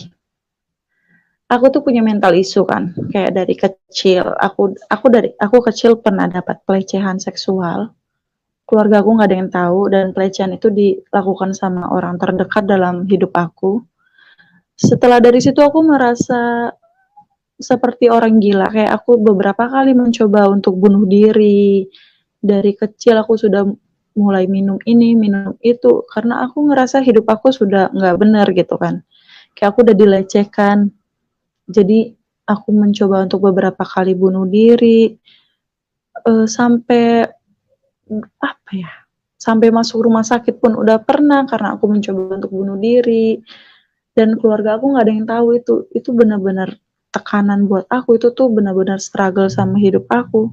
Aku tuh punya mental isu kan, kayak dari kecil aku kecil pernah dapat pelecehan seksual. Keluarga aku nggak ada yang tahu, dan pelecehan itu dilakukan sama orang terdekat dalam hidup aku. Setelah dari situ aku merasa seperti orang gila, kayak aku beberapa kali mencoba untuk bunuh diri. Dari kecil aku sudah mulai minum ini, minum itu, karena aku ngerasa hidup aku sudah nggak benar gitu kan. Kayak aku udah dilecehkan. Jadi aku mencoba untuk beberapa kali bunuh diri, sampai apa ya, sampai masuk rumah sakit pun udah pernah karena aku mencoba untuk bunuh diri, dan keluarga aku nggak ada yang tahu itu. Itu benar-benar tekanan buat aku, itu tuh benar-benar struggle sama hidup aku.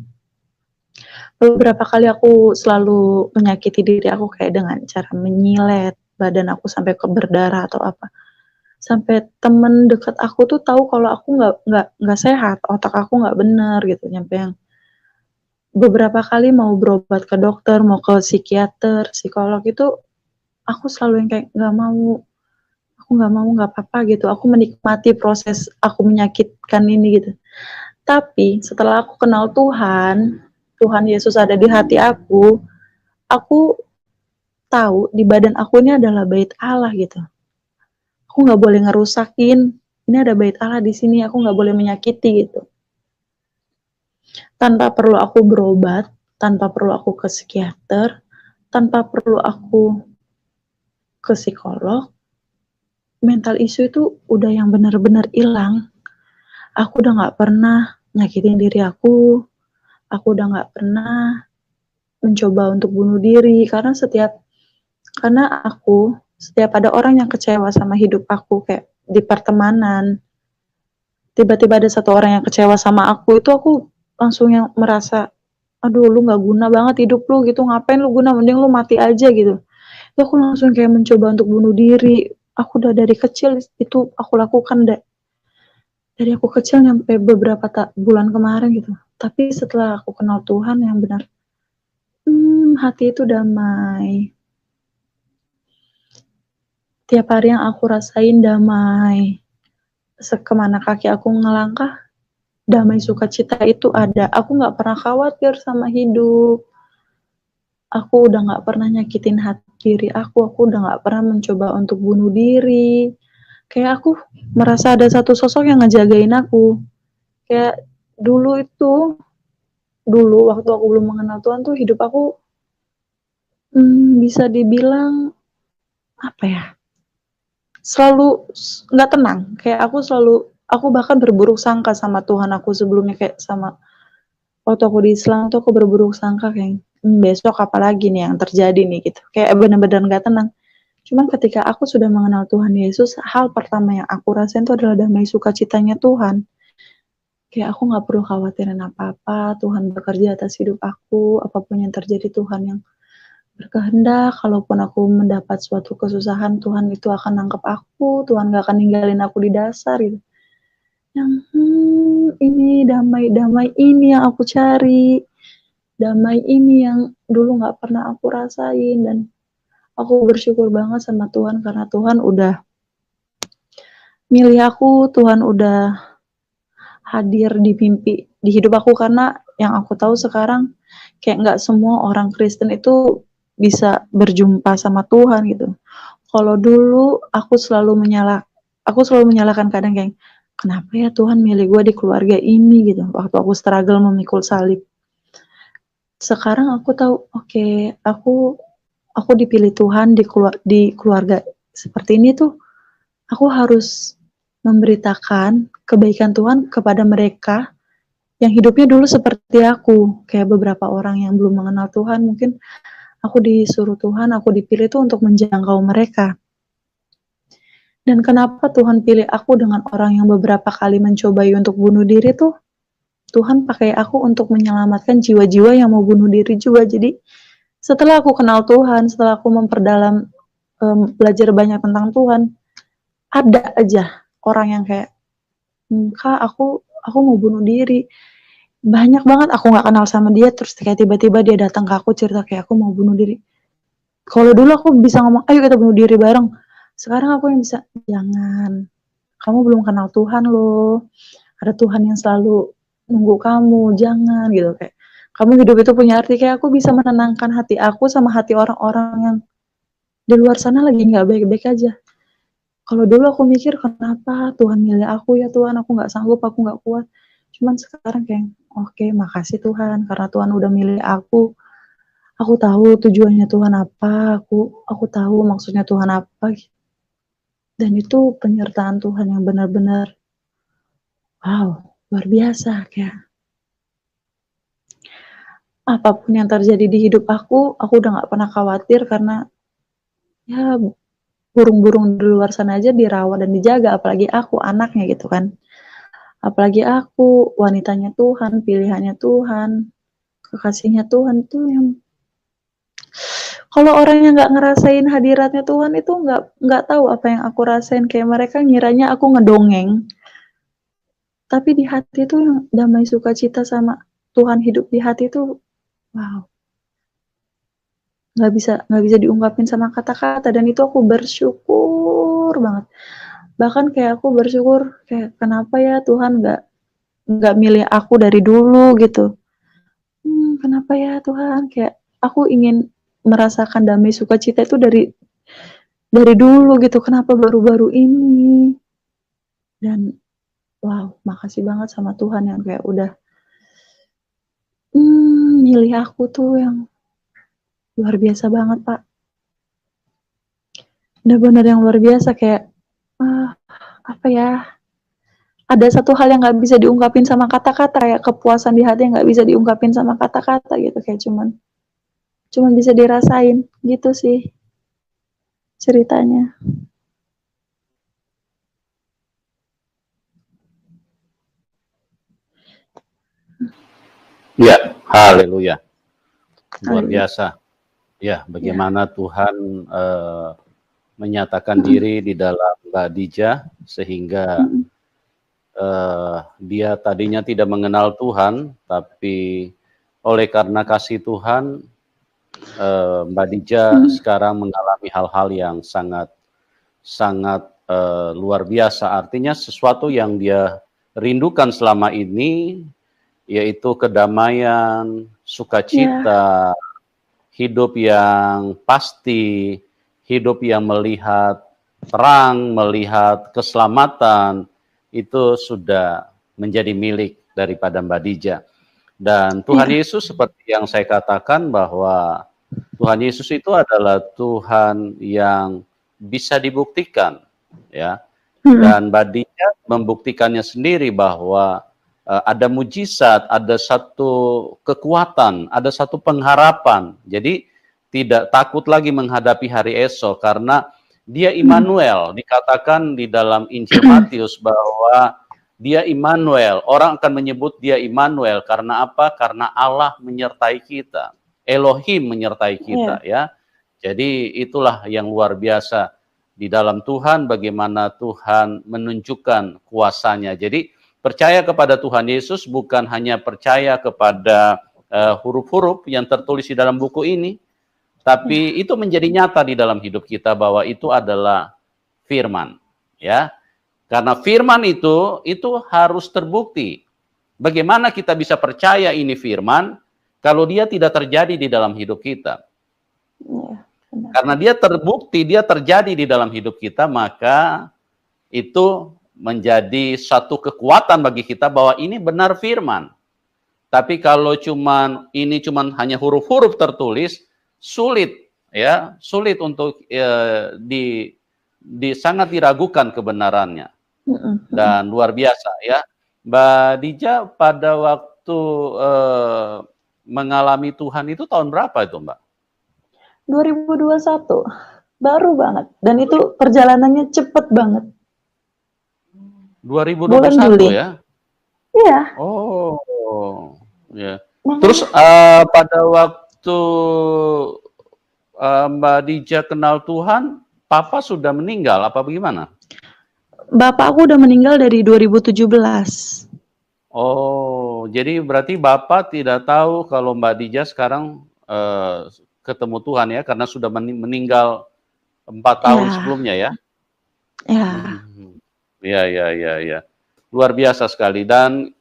Beberapa kali aku selalu menyakiti diri aku kayak dengan cara menyilet badan aku sampai berdarah atau apa. Sampai temen deket aku tuh tahu kalau aku nggak sehat, otak aku nggak bener gitu, nyampe yang beberapa kali mau berobat ke dokter, mau ke psikiater, psikolog itu aku selalu yang kayak aku nggak mau, nggak apa-apa gitu, aku menikmati proses aku menyakitkan ini gitu. Tapi setelah aku kenal Tuhan, Tuhan Yesus ada di hati aku tahu di badan aku ini adalah bait Allah gitu. Aku nggak boleh ngerusakin, ini ada bait Allah di sini, aku nggak boleh menyakiti gitu. Tanpa perlu aku berobat, tanpa perlu aku ke psikiater, tanpa perlu aku ke psikolog, mental issue itu udah yang benar-benar hilang. Aku udah nggak pernah nyakitin diri aku udah nggak pernah mencoba untuk bunuh diri, karena setiap ada orang yang kecewa sama hidup aku, kayak di pertemanan, tiba-tiba ada satu orang yang kecewa sama aku, itu aku langsung yang merasa, aduh lu nggak guna banget hidup lu gitu, ngapain lu guna, mending lu mati aja gitu. Itu aku langsung kayak mencoba untuk bunuh diri. Aku udah dari kecil itu aku lakukan dari aku kecil sampai beberapa bulan kemarin gitu. Tapi setelah aku kenal Tuhan yang benar, hati itu damai. Tiap hari yang aku rasain damai. Kemana kaki aku ngelangkah, damai sukacita itu ada. Aku nggak pernah khawatir sama hidup. Aku udah nggak pernah nyakitin hati diri aku udah nggak pernah mencoba untuk bunuh diri. Kayak aku merasa ada satu sosok yang ngejagain aku. Kayak dulu waktu aku belum mengenal Tuhan tuh hidup aku bisa dibilang apa ya? Selalu nggak tenang. Kayak aku bahkan berburuk sangka sama Tuhan aku sebelumnya, kayak sama waktu aku di Islam tuh aku berburuk sangka kayak besok apa lagi nih yang terjadi nih gitu. Kayak benar-benar nggak tenang. Cuman ketika aku sudah mengenal Tuhan Yesus, hal pertama yang aku rasain itu adalah damai sukacitanya Tuhan. Kayak aku nggak perlu khawatirin apa-apa, Tuhan bekerja atas hidup aku, apapun yang terjadi Tuhan yang berkehendak, kalaupun aku mendapat suatu kesusahan, Tuhan itu akan nangkep aku, Tuhan gak akan ninggalin aku di dasar gitu. Yang ini damai ini yang aku cari, damai ini yang dulu gak pernah aku rasain, dan aku bersyukur banget sama Tuhan karena Tuhan udah milih aku, Tuhan udah hadir di hidup aku, karena yang aku tahu sekarang kayak nggak semua orang Kristen itu bisa berjumpa sama Tuhan gitu. Kalau dulu aku selalu menyalahkan kadang kayak kenapa ya Tuhan milih gue di keluarga ini gitu. Waktu aku struggle memikul salib. Sekarang aku tahu, oke, aku dipilih Tuhan di keluarga seperti ini tuh, aku harus memberitakan kebaikan Tuhan kepada mereka yang hidupnya dulu seperti aku. Kayak beberapa orang yang belum mengenal Tuhan, mungkin aku disuruh Tuhan, aku dipilih tuh untuk menjangkau mereka. Dan kenapa Tuhan pilih aku dengan orang yang beberapa kali mencobai untuk bunuh diri tuh, Tuhan pakai aku untuk menyelamatkan jiwa-jiwa yang mau bunuh diri juga. Jadi setelah aku kenal Tuhan, setelah aku memperdalam, belajar banyak tentang Tuhan, ada aja orang yang kayak, Kak, aku mau bunuh diri. Banyak banget aku nggak kenal sama dia, terus kayak tiba-tiba dia datang ke aku cerita kayak aku mau bunuh diri. Kalau dulu aku bisa ngomong, ayo kita bunuh diri bareng. Sekarang aku yang bisa, jangan. Kamu belum kenal Tuhan loh. Ada Tuhan yang selalu nunggu kamu, jangan gitu kayak. Kamu hidup itu punya arti, kayak aku bisa menenangkan hati aku sama hati orang-orang yang di luar sana lagi nggak baik-baik aja. Kalau dulu aku mikir kenapa Tuhan milih aku ya Tuhan, aku nggak sanggup, aku nggak kuat. Cuman sekarang kayak, oke, makasih Tuhan karena Tuhan udah milih aku. Aku tahu tujuannya Tuhan apa, aku tahu maksudnya Tuhan apa. Dan itu penyertaan Tuhan yang benar-benar wow, luar biasa. Kayak apapun yang terjadi di hidup aku udah nggak pernah khawatir karena ya burung-burung di luar sana aja dirawat dan dijaga, apalagi aku anaknya gitu kan. Apalagi aku wanitanya Tuhan, pilihannya Tuhan. kekasihnya Tuhan tuh yang kalau orang yang nggak ngerasain hadiratnya Tuhan itu nggak tahu apa yang aku rasain. Kayak mereka ngiranya aku ngedongeng, tapi di hati tuh yang damai sukacita sama Tuhan hidup di hati tuh, wow, nggak bisa diungkapin sama kata-kata. Dan itu aku bersyukur banget. Bahkan kayak aku bersyukur kayak kenapa ya Tuhan nggak milih aku dari dulu gitu. Kenapa ya Tuhan, kayak aku ingin merasakan damai sukacita itu dari dulu gitu, kenapa baru-baru ini. Dan wow, makasih banget sama Tuhan yang kayak udah milih aku tuh yang luar biasa banget, Pak. Benar-benar yang luar biasa kayak apa ya, ada satu hal yang nggak bisa diungkapin sama kata-kata, kayak kepuasan di hati yang nggak bisa diungkapin sama kata-kata gitu, kayak cuman bisa dirasain gitu sih ceritanya. Ya, haleluya. Luar biasa. Ya, bagaimana Tuhan menyatakan diri di dalam Mbak Dija sehingga dia tadinya tidak mengenal Tuhan, tapi oleh karena kasih Tuhan, Mbak Dija sekarang mengalami hal-hal yang sangat luar biasa. Artinya sesuatu yang dia rindukan selama ini, yaitu kedamaian, sukacita, hidup yang pasti, hidup yang melihat terang, melihat keselamatan, itu sudah menjadi milik daripada Mbak Dija. Dan Tuhan Yesus seperti yang saya katakan bahwa Tuhan Yesus itu adalah Tuhan yang bisa dibuktikan, ya. Dan Mbak Dija membuktikannya sendiri bahwa ada mujizat, ada satu kekuatan, ada satu pengharapan. Jadi tidak takut lagi menghadapi hari esok karena dia Immanuel. Dikatakan di dalam Injil Matius bahwa dia Immanuel. Orang akan menyebut dia Immanuel karena apa? Karena Allah menyertai kita. Elohim menyertai kita, ya. Jadi itulah yang luar biasa di dalam Tuhan, bagaimana Tuhan menunjukkan kuasanya. Jadi percaya kepada Tuhan Yesus bukan hanya percaya kepada huruf-huruf yang tertulis di dalam buku ini, tapi itu menjadi nyata di dalam hidup kita bahwa itu adalah firman, ya. Karena firman itu harus terbukti. Bagaimana kita bisa percaya ini firman kalau dia tidak terjadi di dalam hidup kita? Karena dia terbukti, dia terjadi di dalam hidup kita, maka itu menjadi satu kekuatan bagi kita bahwa ini benar firman. Tapi kalau ini hanya huruf-huruf tertulis, sulit, ya, sulit untuk sangat diragukan kebenarannya. Dan luar biasa, ya. Mbak Dija pada waktu mengalami Tuhan itu tahun berapa itu, Mbak? 2021, baru banget. Dan itu perjalanannya cepet banget. 2021 ya? Iya. Oh, ya. Terus pada waktu Mbak Dija kenal Tuhan, Papa sudah meninggal apa bagaimana? Bapakku udah meninggal dari 2017. Oh, jadi berarti Bapak tidak tahu kalau Mbak Dija sekarang ketemu Tuhan ya, karena sudah meninggal 4 tahun sebelumnya ya? Ya. Luar biasa sekali. Dan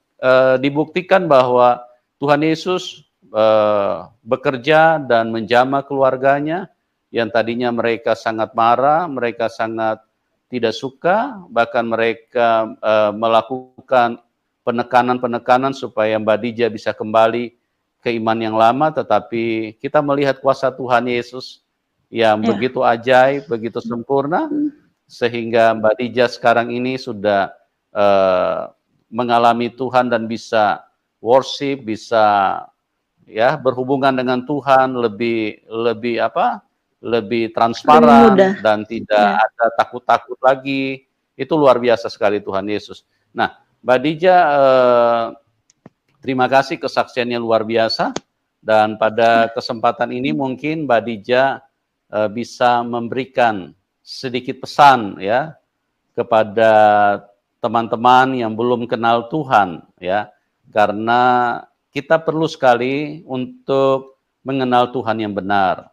dibuktikan bahwa Tuhan Yesus bekerja dan menjamah keluarganya yang tadinya mereka sangat marah, mereka sangat tidak suka, bahkan mereka melakukan penekanan-penekanan supaya Mbak Dija bisa kembali ke iman yang lama, tetapi kita melihat kuasa Tuhan Yesus yang begitu ajaib, begitu sempurna, sehingga Mbak Dija sekarang ini sudah mengalami Tuhan dan bisa worship, bisa ya berhubungan dengan Tuhan lebih transparan dan tidak ada takut-takut lagi. Itu luar biasa sekali Tuhan Yesus. Nah, Mbak Dija, terima kasih kesaksiannya luar biasa. Dan pada kesempatan ini mungkin Mbak Dija bisa memberikan sedikit pesan ya kepada teman-teman yang belum kenal Tuhan ya, karena kita perlu sekali untuk mengenal Tuhan yang benar.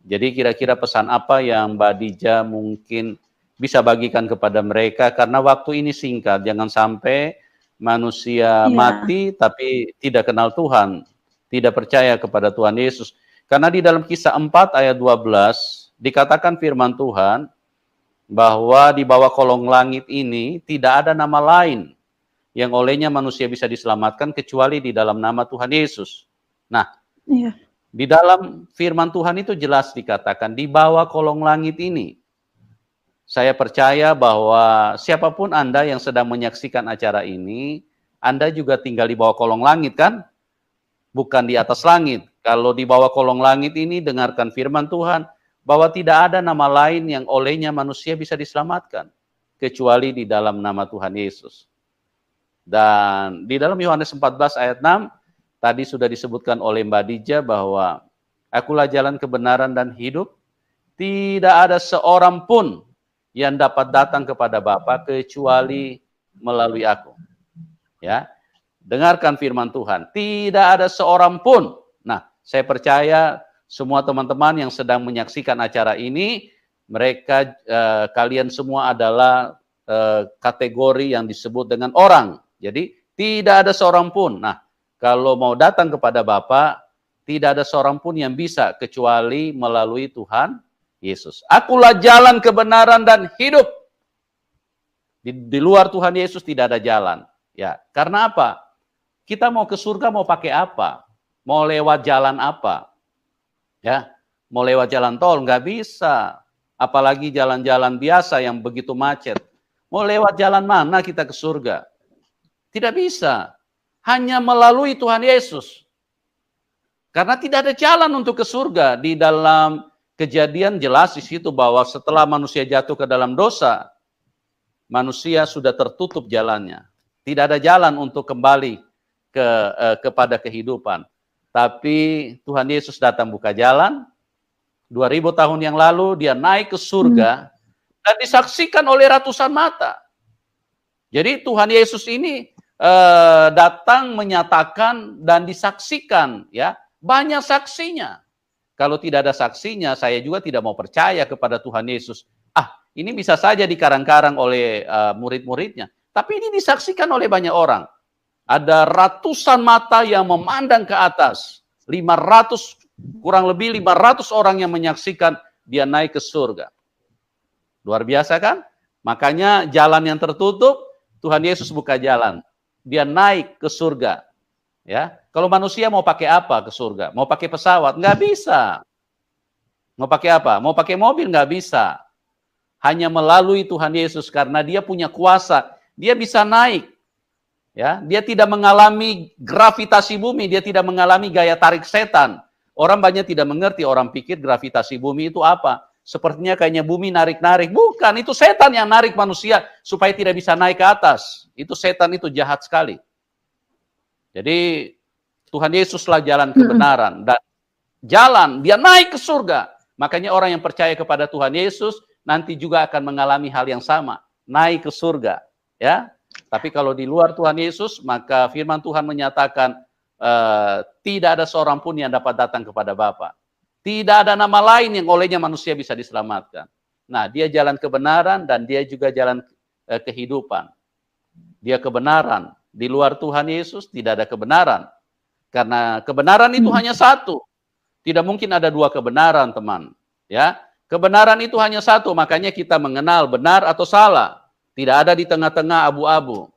Jadi kira-kira pesan apa yang Mbak Dija mungkin bisa bagikan kepada mereka, karena waktu ini singkat, jangan sampai manusia mati tapi tidak kenal Tuhan, tidak percaya kepada Tuhan Yesus. Karena di dalam Kisah 4 ayat 12 dikatakan firman Tuhan bahwa di bawah kolong langit ini tidak ada nama lain yang olehnya manusia bisa diselamatkan kecuali di dalam nama Tuhan Yesus. Nah, di dalam firman Tuhan itu jelas dikatakan di bawah kolong langit ini. Saya percaya bahwa siapapun Anda yang sedang menyaksikan acara ini, Anda juga tinggal di bawah kolong langit kan? Bukan di atas langit. Kalau di bawah kolong langit ini dengarkan firman Tuhan bahwa tidak ada nama lain yang olehnya manusia bisa diselamatkan kecuali di dalam nama Tuhan Yesus. Dan di dalam Yohanes 14 ayat 6 tadi sudah disebutkan oleh Mbak Dija bahwa akulah jalan kebenaran dan hidup, tidak ada seorang pun yang dapat datang kepada Bapa kecuali melalui aku. Ya. Dengarkan firman Tuhan, tidak ada seorang pun. Nah, saya percaya semua teman-teman yang sedang menyaksikan acara ini, mereka kalian semua adalah kategori yang disebut dengan orang. Jadi tidak ada seorang pun. Nah, kalau mau datang kepada Bapa, tidak ada seorang pun yang bisa kecuali melalui Tuhan Yesus. Akulah jalan kebenaran dan hidup. Di luar Tuhan Yesus tidak ada jalan. Ya, karena apa? Kita mau ke surga mau pakai apa? Mau lewat jalan apa? Ya, mau lewat jalan tol nggak bisa. Apalagi jalan-jalan biasa yang begitu macet. Mau lewat jalan mana kita ke surga? Tidak bisa. Hanya melalui Tuhan Yesus. Karena tidak ada jalan untuk ke surga. Di dalam Kejadian jelas di situ bahwa setelah manusia jatuh ke dalam dosa, manusia sudah tertutup jalannya. Tidak ada jalan untuk kembali kepada kehidupan. Tapi Tuhan Yesus datang buka jalan. 2000 tahun yang lalu dia naik ke surga dan disaksikan oleh ratusan mata. Jadi Tuhan Yesus ini datang menyatakan dan disaksikan, ya, banyak saksinya. Kalau tidak ada saksinya, saya juga tidak mau percaya kepada Tuhan Yesus. Ini bisa saja dikarang-karang oleh murid-muridnya. Tapi ini disaksikan oleh banyak orang. Ada ratusan mata yang memandang ke atas. 500, kurang lebih 500 orang yang menyaksikan dia naik ke surga. Luar biasa kan? Makanya jalan yang tertutup, Tuhan Yesus buka jalan. Dia naik ke surga. Ya, kalau manusia mau pakai apa ke surga? Mau pakai pesawat? Nggak bisa. Mau pakai apa? Mau pakai mobil? Nggak bisa. Hanya melalui Tuhan Yesus karena dia punya kuasa. Dia bisa naik. Ya, dia tidak mengalami gravitasi bumi, dia tidak mengalami gaya tarik setan. Orang banyak tidak mengerti, orang pikir gravitasi bumi itu apa? Sepertinya kayaknya bumi narik-narik. Bukan, itu setan yang narik manusia supaya tidak bisa naik ke atas. Itu setan, itu jahat sekali. Jadi Tuhan Yesuslah jalan kebenaran dan jalan dia naik ke surga. Makanya orang yang percaya kepada Tuhan Yesus nanti juga akan mengalami hal yang sama, naik ke surga, ya. Tapi kalau di luar Tuhan Yesus, maka firman Tuhan menyatakan tidak ada seorang pun yang dapat datang kepada Bapa. Tidak ada nama lain yang olehnya manusia bisa diselamatkan. Nah, dia jalan kebenaran dan dia juga jalan kehidupan. Dia kebenaran. Di luar Tuhan Yesus tidak ada kebenaran. Karena kebenaran itu hanya satu. Tidak mungkin ada dua kebenaran, teman. Ya, kebenaran itu hanya satu, makanya kita mengenal benar atau salah. Tidak ada di tengah-tengah abu-abu.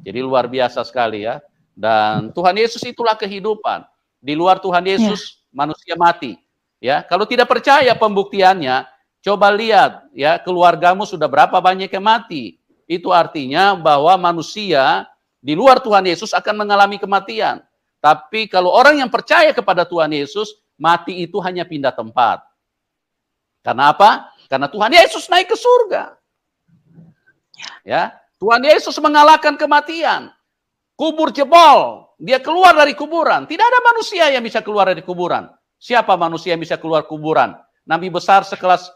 Jadi luar biasa sekali ya. Dan Tuhan Yesus itulah kehidupan. Di luar Tuhan Yesus manusia mati. Ya, kalau tidak percaya pembuktiannya, coba lihat ya, keluargamu sudah berapa banyak yang mati. Itu artinya bahwa manusia di luar Tuhan Yesus akan mengalami kematian. Tapi kalau orang yang percaya kepada Tuhan Yesus, mati itu hanya pindah tempat. Karena apa? Karena Tuhan Yesus naik ke surga. Ya, Tuhan Yesus mengalahkan kematian. Kubur jebol. dia keluar dari kuburan. Tidak ada manusia yang bisa keluar dari kuburan. Siapa manusia yang bisa keluar kuburan? Nabi besar sekelas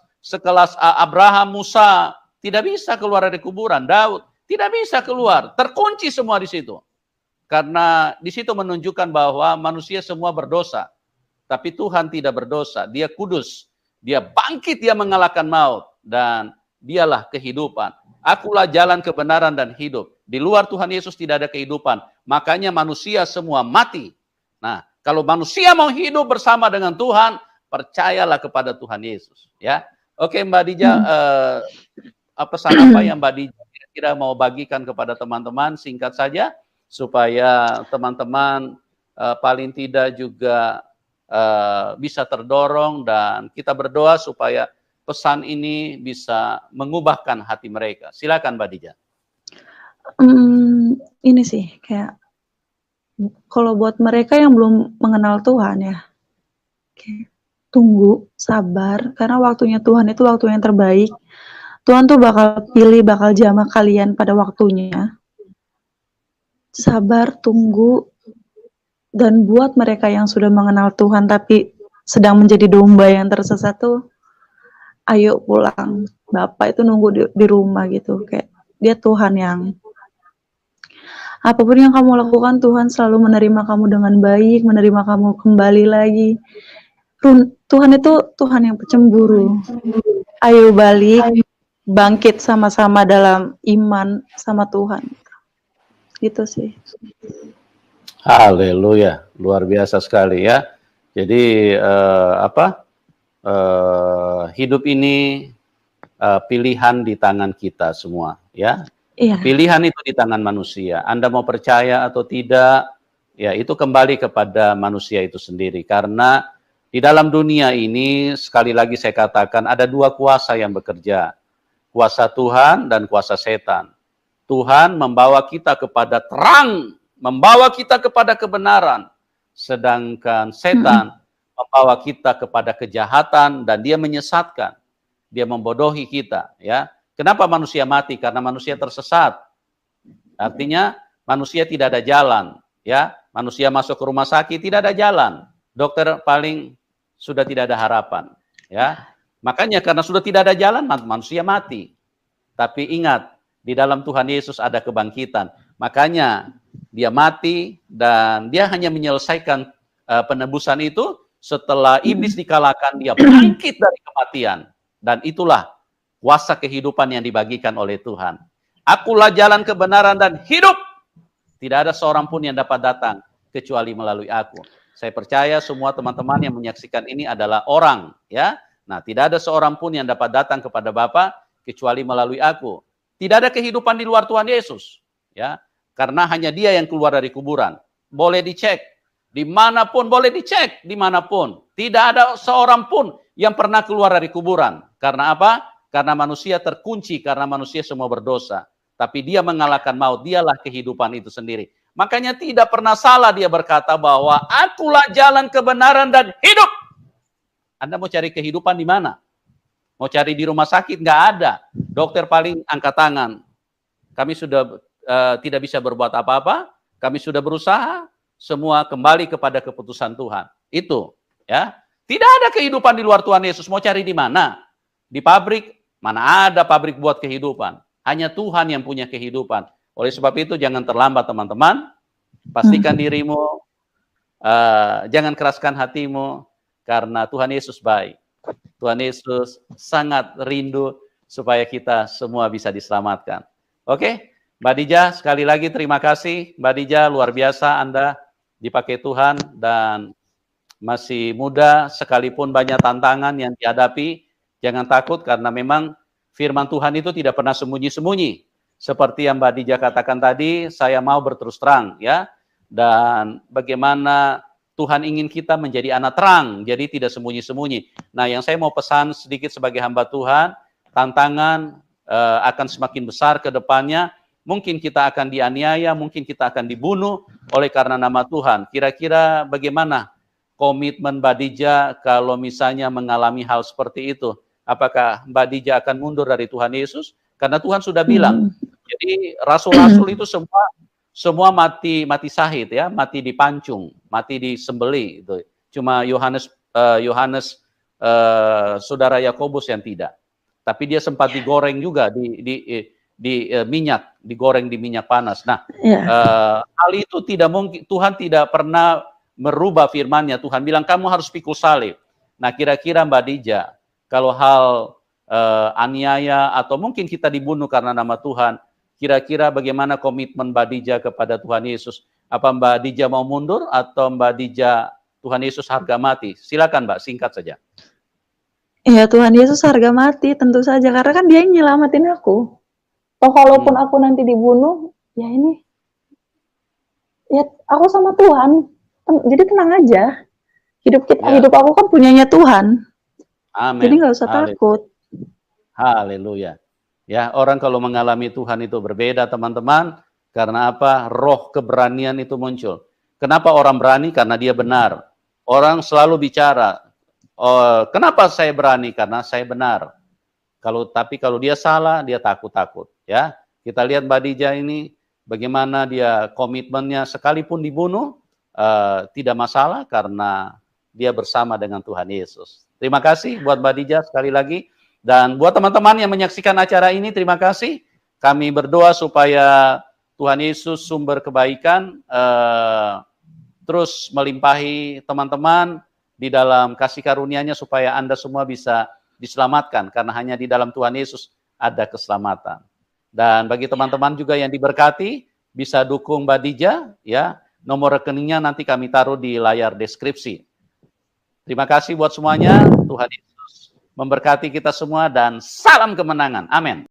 Abraham, Musa, tidak bisa keluar dari kuburan. Daud, tidak bisa keluar. Terkunci semua di situ. Karena di situ menunjukkan bahwa manusia semua berdosa. Tapi Tuhan tidak berdosa. Dia kudus. Dia bangkit, dia mengalahkan maut. Dan dialah kehidupan. Akulah jalan kebenaran dan hidup. Di luar Tuhan Yesus tidak ada kehidupan. Makanya manusia semua mati. Nah, kalau manusia mau hidup bersama dengan Tuhan, percayalah kepada Tuhan Yesus. Ya, oke Mbak Dija, pesan apa yang Mbak Dija kira-kira mau bagikan kepada teman-teman? Singkat saja, supaya teman-teman paling tidak juga bisa terdorong, dan kita berdoa supaya pesan ini bisa mengubahkan hati mereka. Silakan Mbak Dija. Ini sih kayak kalau buat mereka yang belum mengenal Tuhan ya, tunggu, sabar, karena waktunya Tuhan itu waktu yang terbaik. Tuhan tuh bakal pilih, bakal jamah kalian pada waktunya. Sabar, tunggu, dan buat mereka yang sudah mengenal Tuhan tapi sedang menjadi domba yang tersesat tuh, ayo pulang. Bapak itu nunggu di rumah gitu, kayak dia Tuhan yang apapun yang kamu lakukan, Tuhan selalu menerima kamu dengan baik, menerima kamu kembali lagi. Tuhan itu Tuhan yang pencemburu. Ayo balik, bangkit sama-sama dalam iman sama Tuhan. Gitu sih. Haleluya, luar biasa sekali ya. Jadi hidup ini pilihan di tangan kita semua ya. Iya. Pilihan itu di tangan manusia. Anda mau percaya atau tidak, ya itu kembali kepada manusia itu sendiri. Karena di dalam dunia ini, sekali lagi saya katakan, ada dua kuasa yang bekerja. Kuasa Tuhan dan kuasa setan. Tuhan membawa kita kepada terang, membawa kita kepada kebenaran. Sedangkan setan membawa kita kepada kejahatan dan dia menyesatkan. Dia membodohi kita, ya. Kenapa manusia mati? Karena manusia tersesat. Artinya manusia tidak ada jalan, ya. Manusia masuk ke rumah sakit tidak ada jalan. Dokter paling sudah tidak ada harapan, ya. Makanya karena sudah tidak ada jalan, manusia mati. Tapi ingat, di dalam Tuhan Yesus ada kebangkitan. Makanya dia mati dan dia hanya menyelesaikan penebusan itu setelah iblis dikalahkan, dia bangkit dari kematian. Dan itulah kuasa kehidupan yang dibagikan oleh Tuhan. Akulah jalan kebenaran dan hidup. Tidak ada seorang pun yang dapat datang kecuali melalui aku. Saya percaya semua teman-teman yang menyaksikan ini adalah orang, ya. Nah, tidak ada seorang pun yang dapat datang kepada Bapa kecuali melalui aku. Tidak ada kehidupan di luar Tuhan Yesus, ya. Karena hanya Dia yang keluar dari kuburan. Boleh dicek dimanapun, boleh dicek dimanapun. Tidak ada seorang pun yang pernah keluar dari kuburan. Karena apa? Karena manusia terkunci, karena manusia semua berdosa. Tapi Dia mengalahkan maut, Dialah kehidupan itu sendiri. Makanya tidak pernah salah Dia berkata bahwa akulah jalan kebenaran dan hidup. Anda mau cari kehidupan di mana? Mau cari di rumah sakit? Nggak ada. Dokter paling angkat tangan. Kami sudah tidak bisa berbuat apa-apa. Kami sudah berusaha. Semua kembali kepada keputusan Tuhan. Itu, ya. Tidak ada kehidupan di luar Tuhan Yesus. Mau cari di mana? Di pabrik? Mana ada pabrik buat kehidupan? Hanya Tuhan yang punya kehidupan. Oleh sebab itu jangan terlambat teman-teman. Pastikan dirimu, jangan keraskan hatimu, karena Tuhan Yesus baik. Tuhan Yesus sangat rindu supaya kita semua bisa diselamatkan. Oke, Mbak Dija, sekali lagi terima kasih. Mbak Dija, luar biasa Anda dipakai Tuhan dan masih muda, sekalipun banyak tantangan yang dihadapi, jangan takut karena memang firman Tuhan itu tidak pernah sembunyi-sembunyi. Seperti yang Mbak Dija katakan tadi, saya mau berterus terang, ya. Dan bagaimana Tuhan ingin kita menjadi anak terang, jadi tidak sembunyi-sembunyi. Nah, yang saya mau pesan sedikit sebagai hamba Tuhan, tantangan akan semakin besar ke depannya. Mungkin kita akan dianiaya, mungkin kita akan dibunuh oleh karena nama Tuhan. Kira-kira bagaimana komitmen Mbak Dija kalau misalnya mengalami hal seperti itu? Apakah Mbak Dija akan mundur dari Tuhan Yesus? Karena Tuhan sudah bilang, jadi rasul-rasul itu semua semua mati syahid ya, mati dipancung, mati disembelih itu. Cuma Yohanes saudara Yakobus yang tidak. Tapi dia sempat digoreng juga di minyak, digoreng di minyak panas. Nah, hal itu tidak mungkin, Tuhan tidak pernah merubah firman-Nya. Tuhan bilang kamu harus pikul salib. Nah, kira-kira Mbak Dija, kalau hal aniaya atau mungkin kita dibunuh karena nama Tuhan, kira-kira bagaimana komitmen Mbak Dija kepada Tuhan Yesus? Apa Mbak Dija mau mundur atau Mbak Dija Tuhan Yesus harga mati? Silakan Mbak, singkat saja. Ya, Tuhan Yesus harga mati tentu saja, karena kan dia yang nyelamatin aku. Toh kalaupun aku nanti dibunuh, ya ini, ya aku sama Tuhan, jadi tenang aja. Hidup aku kan punyanya Tuhan. Amin. Jadi nggak usah takut. Haleluya. Ya, orang kalau mengalami Tuhan itu berbeda, teman-teman. Karena apa? Roh keberanian itu muncul. Kenapa orang berani? Karena dia benar. Orang selalu bicara, kenapa saya berani? Karena saya benar. Tapi kalau dia salah, dia takut-takut. Ya, kita lihat Mbak Dija ini, bagaimana dia komitmennya sekalipun dibunuh, tidak masalah karena dia bersama dengan Tuhan Yesus. Terima kasih buat Mbak Dija sekali lagi. Dan buat teman-teman yang menyaksikan acara ini, terima kasih. Kami berdoa supaya Tuhan Yesus sumber kebaikan terus melimpahi teman-teman di dalam kasih karunia-Nya supaya Anda semua bisa diselamatkan. Karena hanya di dalam Tuhan Yesus ada keselamatan. Dan bagi teman-teman juga yang diberkati, bisa dukung Mbak Dija, ya. Nomor rekeningnya nanti kami taruh di layar deskripsi. Terima kasih buat semuanya. Tuhan Yesus memberkati kita semua dan salam kemenangan. Amin.